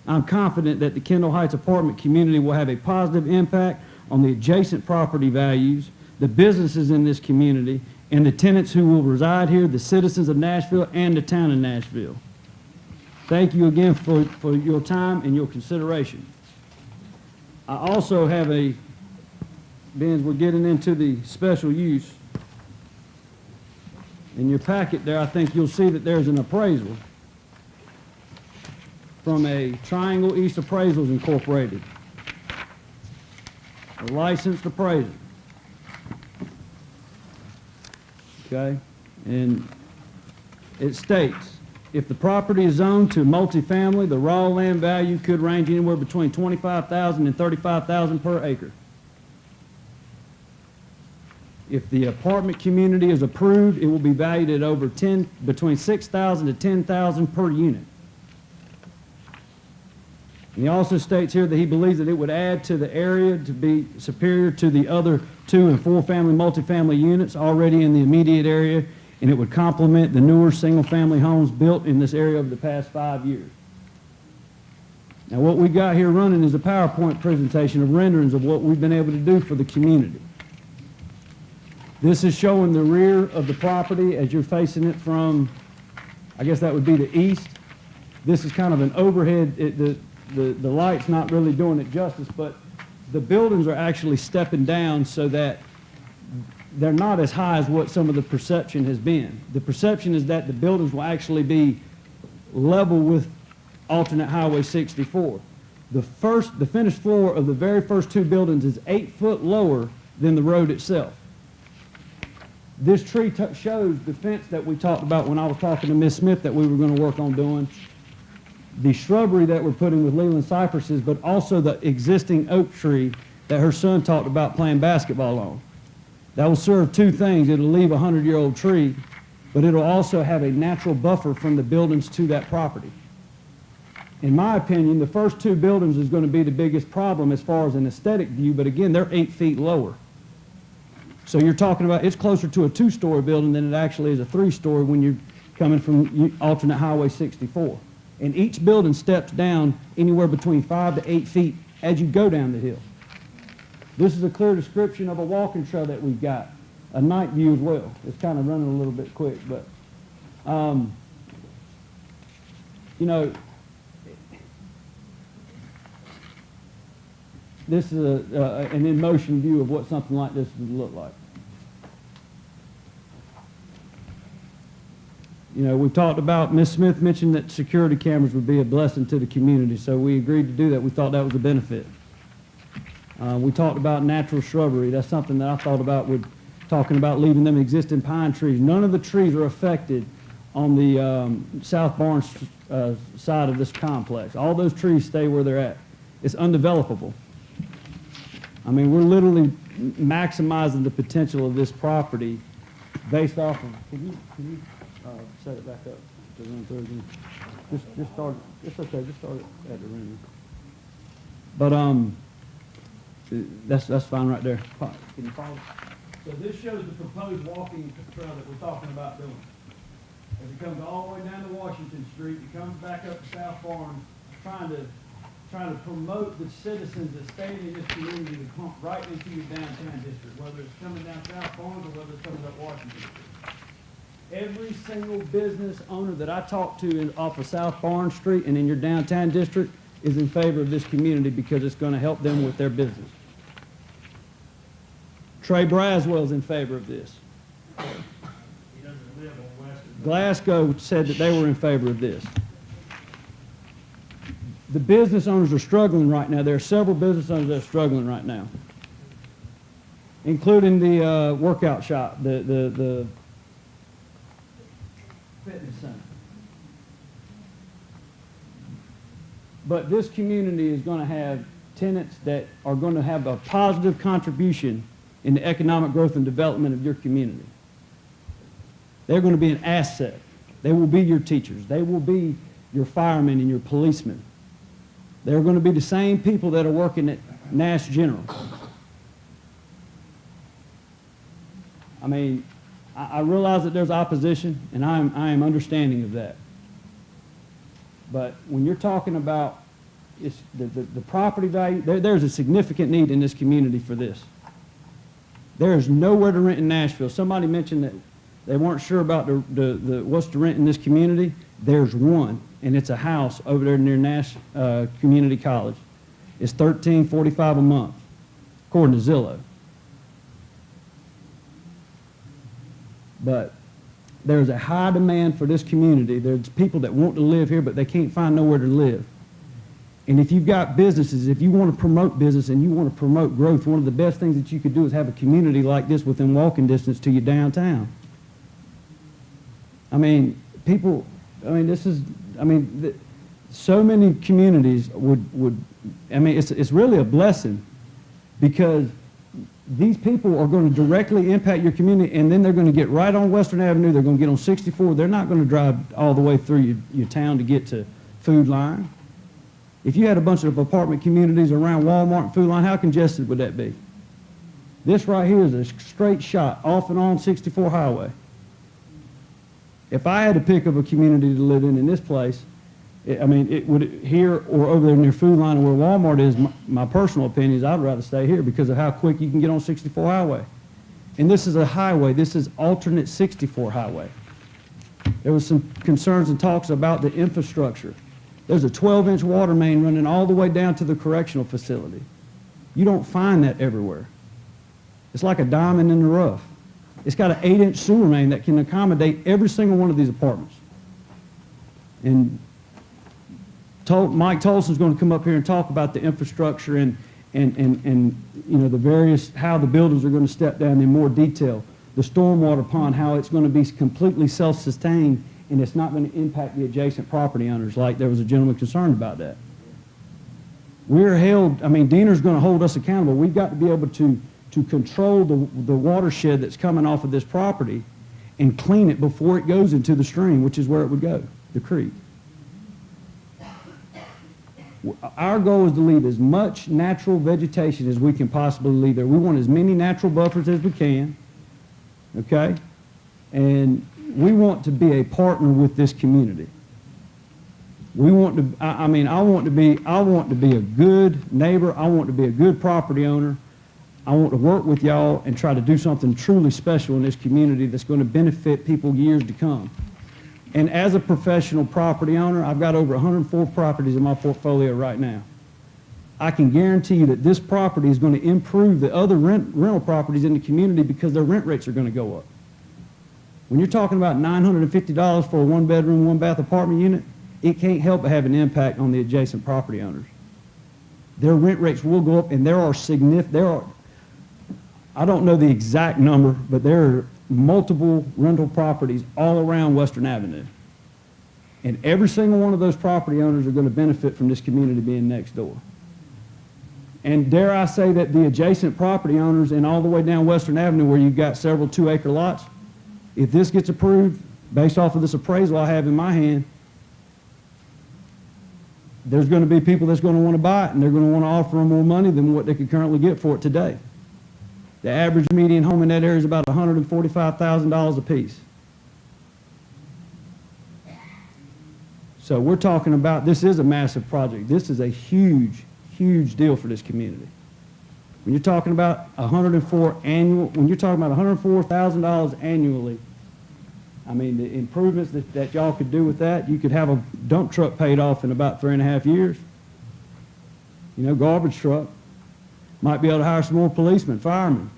I'm confident that the Kendall Heights apartment community will have a positive impact on the adjacent property values, the businesses in this community, and the tenants who will reside here, the citizens of Nashville and the town of Nashville. Thank you again for your time and your consideration. I also have being as we're getting into the special use, in your packet there, I think you'll see that there's an appraisal from a Triangle East Appraisals Incorporated, a licensed appraiser. Okay, and it states, if the property is zoned to multifamily, the raw land value could range anywhere between $25,000 and $35,000 per acre. If the apartment community is approved, it will be valued at over between $6,000 to $10,000 per unit. And he also states here that he believes that it would add to the area to be superior to the other 2- and 4-family multifamily units already in the immediate area, and it would complement the newer single-family homes built in this area over the past 5 years. Now, what we got here running is a PowerPoint presentation of renderings of what we've been able to do for the community. This is showing the rear of the property as you're facing it from, I guess that would be the east. This is kind of an overhead. The light's not really doing it justice, but the buildings are actually stepping down so that they're not as high as what some of the perception has been. The perception is that the buildings will actually be level with alternate Highway 64. The finished floor of the very first 2 buildings is 8 foot lower than the road itself. This tree shows the fence that we talked about when I was talking to Ms. Smith that we were going to work on doing. The shrubbery that we're putting with Leland cypresses, but also the existing oak tree that her son talked about playing basketball on. That will serve 2 things. It'll leave a 100-year-old tree, but it'll also have a natural buffer from the buildings to that property. In my opinion, the first 2 buildings is going to be the biggest problem as far as an aesthetic view, but again, they're 8 feet lower. So you're talking about, it's closer to a 2-story building than it actually is a 3-story when you're coming from alternate Highway 64. And each building steps down anywhere between 5 to 8 feet as you go down the hill. This is a clear description of a walking trail that we've got, a night view as well. It's kind of running a little bit quick, but, you know, this is an in-motion view of what something like this would look like. You know, we talked about, Ms. Smith mentioned that security cameras would be a blessing to the community, so we agreed to do that. We thought that was a benefit. We talked about natural shrubbery. That's something that I thought about with talking about leaving them existing pine trees. None of the trees are affected on the South Barnes side of this complex. All those trees stay where they're at. It's undevelopable. I mean, we're literally maximizing the potential of this property based off of, can you set it back up to run through again? Just start, it's okay, just start it at the rim. But that's fine right there. Can you follow? So this shows the proposed walking trail that we're talking about doing. As it comes all the way down to Washington Street, it comes back up to South Barnes, trying to promote the citizens that stay in this community to come right into your downtown district, whether it's coming down South Barnes or whether it's coming up Washington Street. Every single business owner that I talk to off of South Barnes Street and in your downtown district is in favor of this community because it's going to help them with their business. Trey Braswell's in favor of this. He doesn't live on Western. Glasgow said that they were in favor of this. The business owners are struggling right now. There are several business owners that are struggling right now, including the workout shop, the fitness center. But this community is going to have tenants that are going to have a positive contribution in the economic growth and development of your community. They're going to be an asset. They will be your teachers. They will be your firemen and your policemen. They're going to be the same people that are working at Nash General. I mean, I realize that there's opposition, and I am understanding of that. But when you're talking about the property value, there's a significant need in this community for this. There is nowhere to rent in Nashville. Somebody mentioned that they weren't sure about what's to rent in this community. There's one, and it's a house over there near Nash Community College. It's $13.45 a month, according to Zillow. But there's a high demand for this community. There's people that want to live here, but they can't find nowhere to live. And if you've got businesses, if you want to promote business and you want to promote growth, one of the best things that you could do is have a community like this within walking distance to your downtown. I mean, so many communities it's really a blessing, because these people are going to directly impact your community, and then they're going to get right on Western Avenue. They're going to get on 64. They're not going to drive all the way through your town to get to Food Line. If you had a bunch of apartment communities around Walmart and Food Line, how congested would that be? This right here is a straight shot off and on 64 highway. If I had to pick of a community to live in this place, it would here or over there near Food Line where Walmart is. My personal opinion is I'd rather stay here because of how quick you can get on 64 highway. And this is a highway. This is alternate 64 highway. There was some concerns and talks about the infrastructure. There's a 12-inch water main running all the way down to the correctional facility. You don't find that everywhere. It's like a diamond in the rough. It's got an 8-inch sewer main that can accommodate every single one of these apartments. And Mike Tolson's going to come up here and talk about the infrastructure and the various, how the buildings are going to step down in more detail. The stormwater pond, how it's going to be completely self-sustained and it's not going to impact the adjacent property owners, like there was a gentleman concerned about that. We're held, Diener's going to hold us accountable. We've got to be able to control the watershed that's coming off of this property and clean it before it goes into the stream, which is where it would go, the creek. Our goal is to leave as much natural vegetation as we can possibly leave there. We want as many natural buffers as we can, okay? And we want to be a partner with this community. We want to, I want to be a good neighbor. I want to be a good property owner. I want to work with y'all and try to do something truly special in this community that's going to benefit people years to come. And as a professional property owner, I've got over 104 properties in my portfolio right now. I can guarantee you that this property is going to improve the other rental properties in the community because their rent rates are going to go up. When you're talking about $950 for a one-bedroom, one-bath apartment unit, it can't help but have an impact on the adjacent property owners. Their rent rates will go up, and I don't know the exact number, but there are multiple rental properties all around Western Avenue. And every single one of those property owners are going to benefit from this community being next door. And dare I say that the adjacent property owners and all the way down Western Avenue where you've got several 2-acre lots, if this gets approved based off of this appraisal I have in my hand, there's going to be people that's going to want to buy it, and they're going to want to offer them more money than what they could currently get for it today. The average median home in that area is about $145,000 a piece. So we're talking about, this is a massive project. This is a huge, huge deal for this community. When you're talking about $104,000 annually, the improvements that y'all could do with that, you could have a dump truck paid off in about 3.5 years. Garbage truck. Might be able to hire some more policemen, firemen.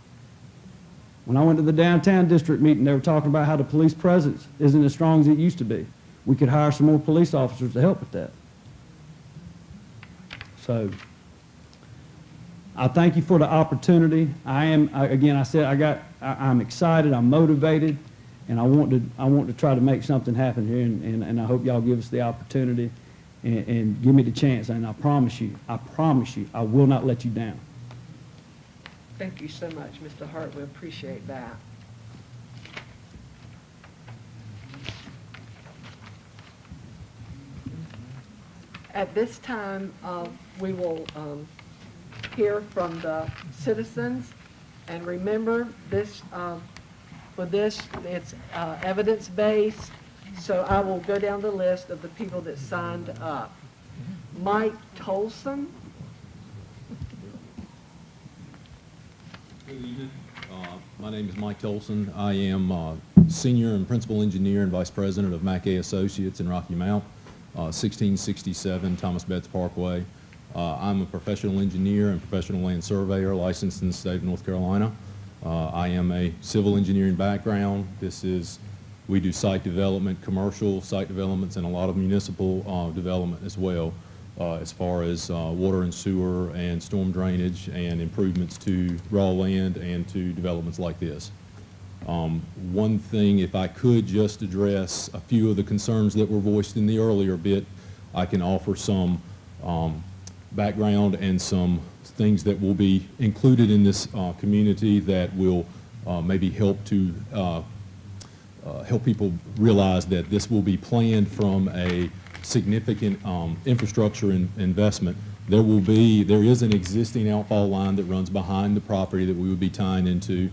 When I went to the downtown district meeting, they were talking about how the police presence isn't as strong as it used to be. We could hire some more police officers to help with that. So, I thank you for the opportunity. I'm excited, I'm motivated, and I want to try to make something happen here, and I hope y'all give us the opportunity and give me the chance, and I promise you, I will not let you down. Thank you so much, Mr. Hart. We appreciate that. At this time, we will hear from the citizens. And remember, this, for this, it's evidence-based. So I will go down the list of the people that signed up. Mike Tolson. Good evening. My name is Mike Tolson. I am Senior and Principal Engineer and Vice President of Mackay Associates in Rocky Mount, 1667 Thomas Betts Parkway. I'm a professional engineer and professional land surveyor licensed in the state of North Carolina. I am a civil engineering background. We do site development, commercial site developments, and a lot of municipal development as well, as far as water and sewer and storm drainage and improvements to raw land and to developments like this. One thing, if I could just address a few of the concerns that were voiced in the earlier bit, I can offer some background and some things that will be included in this community that will maybe help to help people realize that this will be planned from a significant infrastructure investment. There is an existing outfall line that runs behind the property that we would be tying into.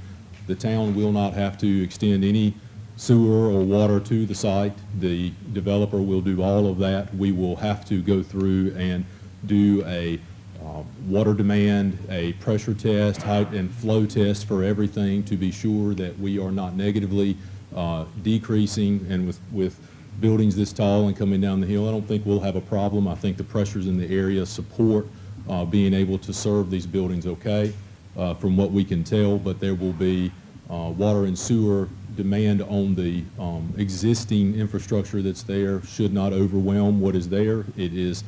The town will not have to extend any sewer or water to the site. The developer will do all of that. We will have to go through and do a water demand, a pressure test, height and flow test for everything to be sure that we are not negatively decreasing. And with buildings this tall and coming down the hill, I don't think we'll have a problem. I think the pressures in the area support being able to serve these buildings okay, from what we can tell, but there will be water and sewer demand on the existing infrastructure that's there should not overwhelm what is there. It is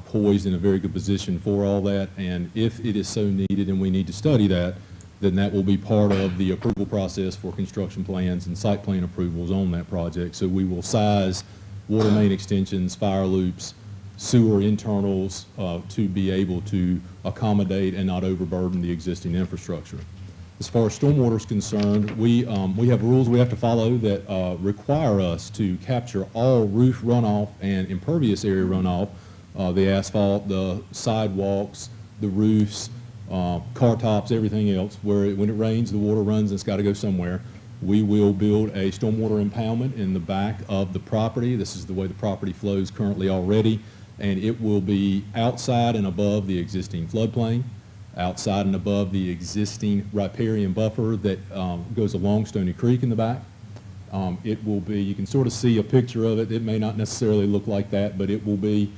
poised in a very good position for all that, and if it is so needed and we need to study that, then that will be part of the approval process for construction plans and site plan approvals on that project. So we will size water main extensions, fire loops, sewer internals to be able to accommodate and not overburden the existing infrastructure. As far as stormwater is concerned, we have rules we have to follow that require us to capture all roof runoff and impervious area runoff, the asphalt, the sidewalks, the roofs, car tops, everything else. When it rains, the water runs, it's got to go somewhere. We will build a stormwater impoundment in the back of the property. This is the way the property flows currently already, and it will be outside and above the existing floodplain, outside and above the existing riparian buffer that goes along Stony Creek in the back. It will be, you can sort of see a picture of it. It may not necessarily look like that, but it will be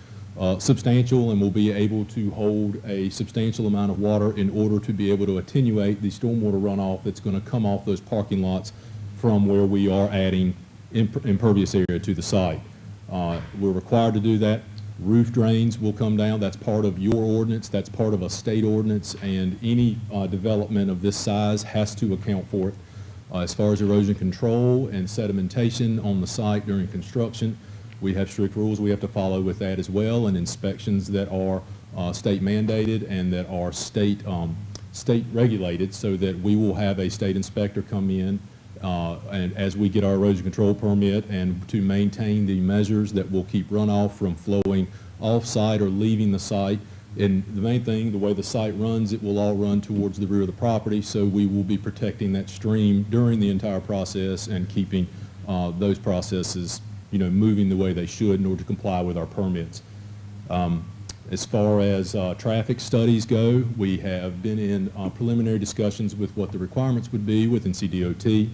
substantial and will be able to hold a substantial amount of water in order to be able to attenuate the stormwater runoff that's going to come off those parking lots from where we are adding impervious area to the site. We're required to do that. Roof drains will come down. That's part of your ordinance. That's part of a state ordinance, and any development of this size has to account for it. As far as erosion control and sedimentation on the site during construction, we have strict rules we have to follow with that as well, and inspections that are state mandated and that are state regulated, so that we will have a state inspector come in and as we get our erosion control permit, and to maintain the measures that will keep runoff from flowing off-site or leaving the site. And the main thing, the way the site runs, it will all run towards the rear of the property, so we will be protecting that stream during the entire process and keeping those processes moving the way they should in order to comply with our permits. As far as traffic studies go, we have been in preliminary discussions with what the requirements would be with NCDOT.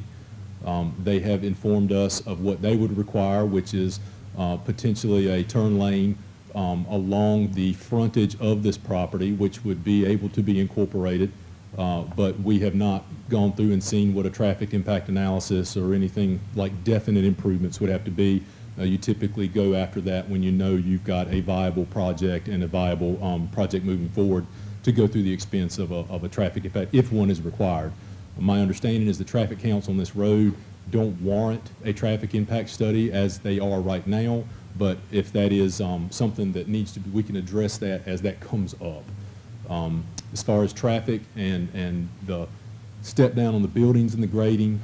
They have informed us of what they would require, which is potentially a turn lane along the frontage of this property, which would be able to be incorporated. But we have not gone through and seen what a traffic impact analysis or anything like definite improvements would have to be. You typically go after that when you know you've got a viable project and a viable project moving forward to go through the expense of a traffic impact if one is required. My understanding is the traffic counts on this road don't warrant a traffic impact study as they are right now, but if that is something that needs to be, we can address that as that comes up. as far as traffic and the step down on the buildings and the grading.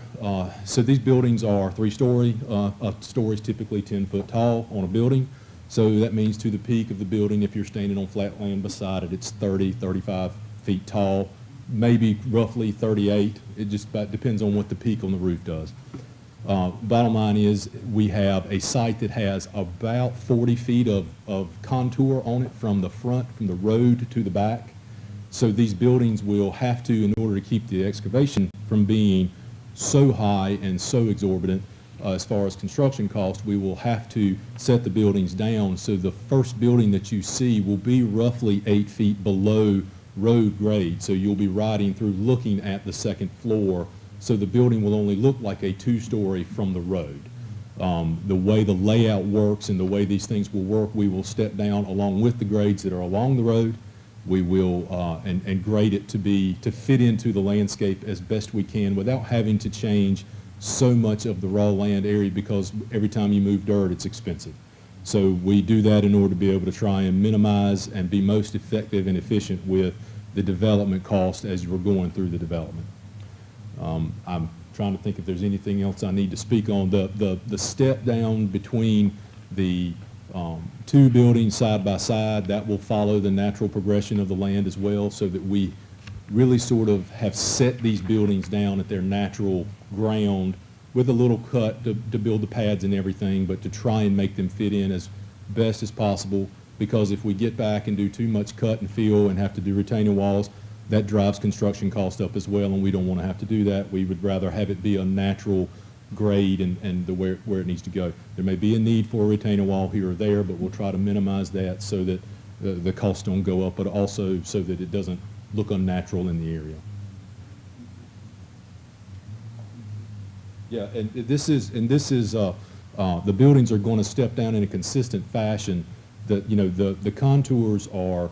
So these buildings are 3-story. A story is typically 10 foot tall on a building. So that means to the peak of the building, if you're standing on flat land beside it, it's 30, 35 feet tall, maybe roughly 38. It just about depends on what the peak on the roof does. Bottom line is we have a site that has about 40 feet of contour on it from the front, from the road to the back. So these buildings will have to, in order to keep the excavation from being so high and so exorbitant as far as construction cost, we will have to set the buildings down. So the first building that you see will be roughly 8 feet below road grade. So you'll be riding through looking at the second floor. So the building will only look like a 2-story from the road. The way the layout works and the way these things will work, we will step down along with the grades that are along the road. We will and grade it to fit into the landscape as best we can without having to change so much of the raw land area, because every time you move dirt, it's expensive. So we do that in order to be able to try and minimize and be most effective and efficient with the development cost as we're going through the development. I'm trying to think if there's anything else I need to speak on. The step down between the two buildings side by side, that will follow the natural progression of the land as well, so that we really sort of have set these buildings down at their natural ground with a little cut to build the pads and everything, but to try and make them fit in as best as possible, because if we get back and do too much cut and fill and have to do retaining walls, that drives construction cost up as well, and we don't want to have to do that. We would rather have it be a natural grade and where it needs to go. There may be a need for a retaining wall here or there, but we'll try to minimize that so that the costs don't go up, but also so that it doesn't look unnatural in the area. Yeah, and this is the buildings are going to step down in a consistent fashion. The contours are,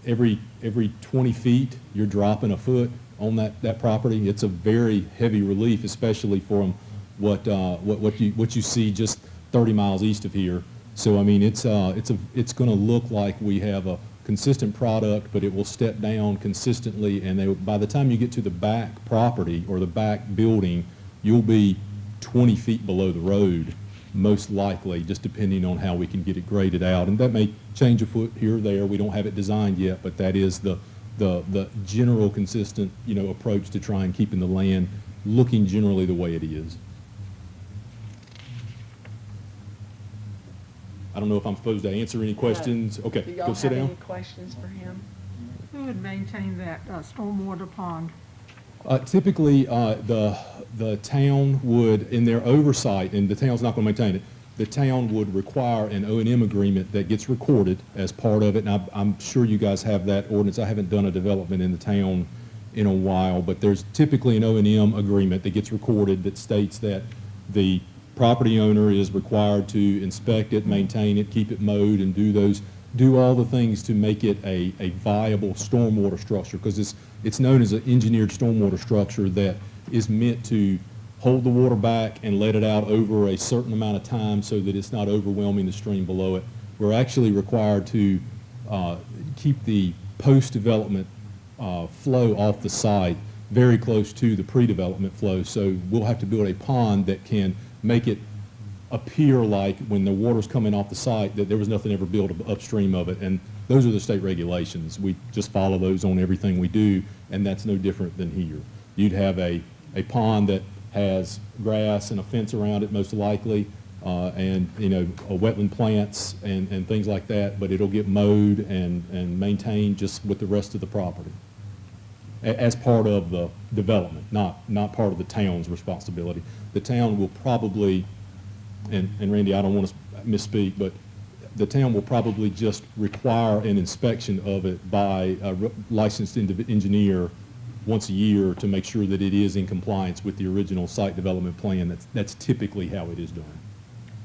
every 20 feet you're dropping a foot on that property. It's a very heavy relief, especially from what you see just 30 miles east of here. So I mean, it's going to look like we have a consistent product, but it will step down consistently, and by the time you get to the back property or the back building, you'll be 20 feet below the road, most likely, just depending on how we can get it graded out. And that may change a foot here or there. We don't have it designed yet, but that is the general consistent, approach to try and keeping the land looking generally the way it is. I don't know if I'm supposed to answer any questions. Okay, Do y'all go sit have down. any questions for him? Who would maintain that stormwater pond? Typically, the town would, in their oversight, and the town's not going to maintain it, the town would require an O&M agreement that gets recorded as part of it. And I'm sure you guys have that ordinance. I haven't done a development in the town in a while, but there's typically an O&M agreement that gets recorded that states that the property owner is required to inspect it, maintain it, keep it mowed, and do all the things to make it a viable stormwater structure, because it's known as an engineered stormwater structure that is meant to hold the water back and let it out over a certain amount of time so that it's not overwhelming the stream below it. We're actually required to keep the post-development flow off the site very close to the pre-development flow, so we'll have to build a pond that can make it appear like when the water's coming off the site that there was nothing ever built upstream of it. And those are the state regulations. We just follow those on everything we do, and that's no different than here. You'd have a pond that has grass and a fence around it, most likely, and wetland plants and things like that, but it'll get mowed and maintained just with the rest of the property as part of the development, not part of the town's responsibility. The town will probably, and Randy, I don't want to misspeak, but the town will probably just require an inspection of it by a licensed engineer once a year to make sure that it is in compliance with the original site development plan. That's typically how it is done.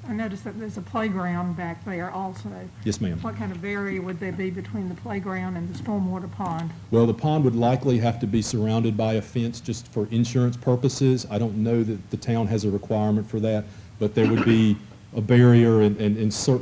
I noticed that there's a playground back there also. Yes, ma'am. What kind of area would there be between the playground and the stormwater pond? Well, the pond would likely have to be surrounded by a fence just for insurance purposes. I don't know that the town has a requirement for that, but there would be a barrier and certainly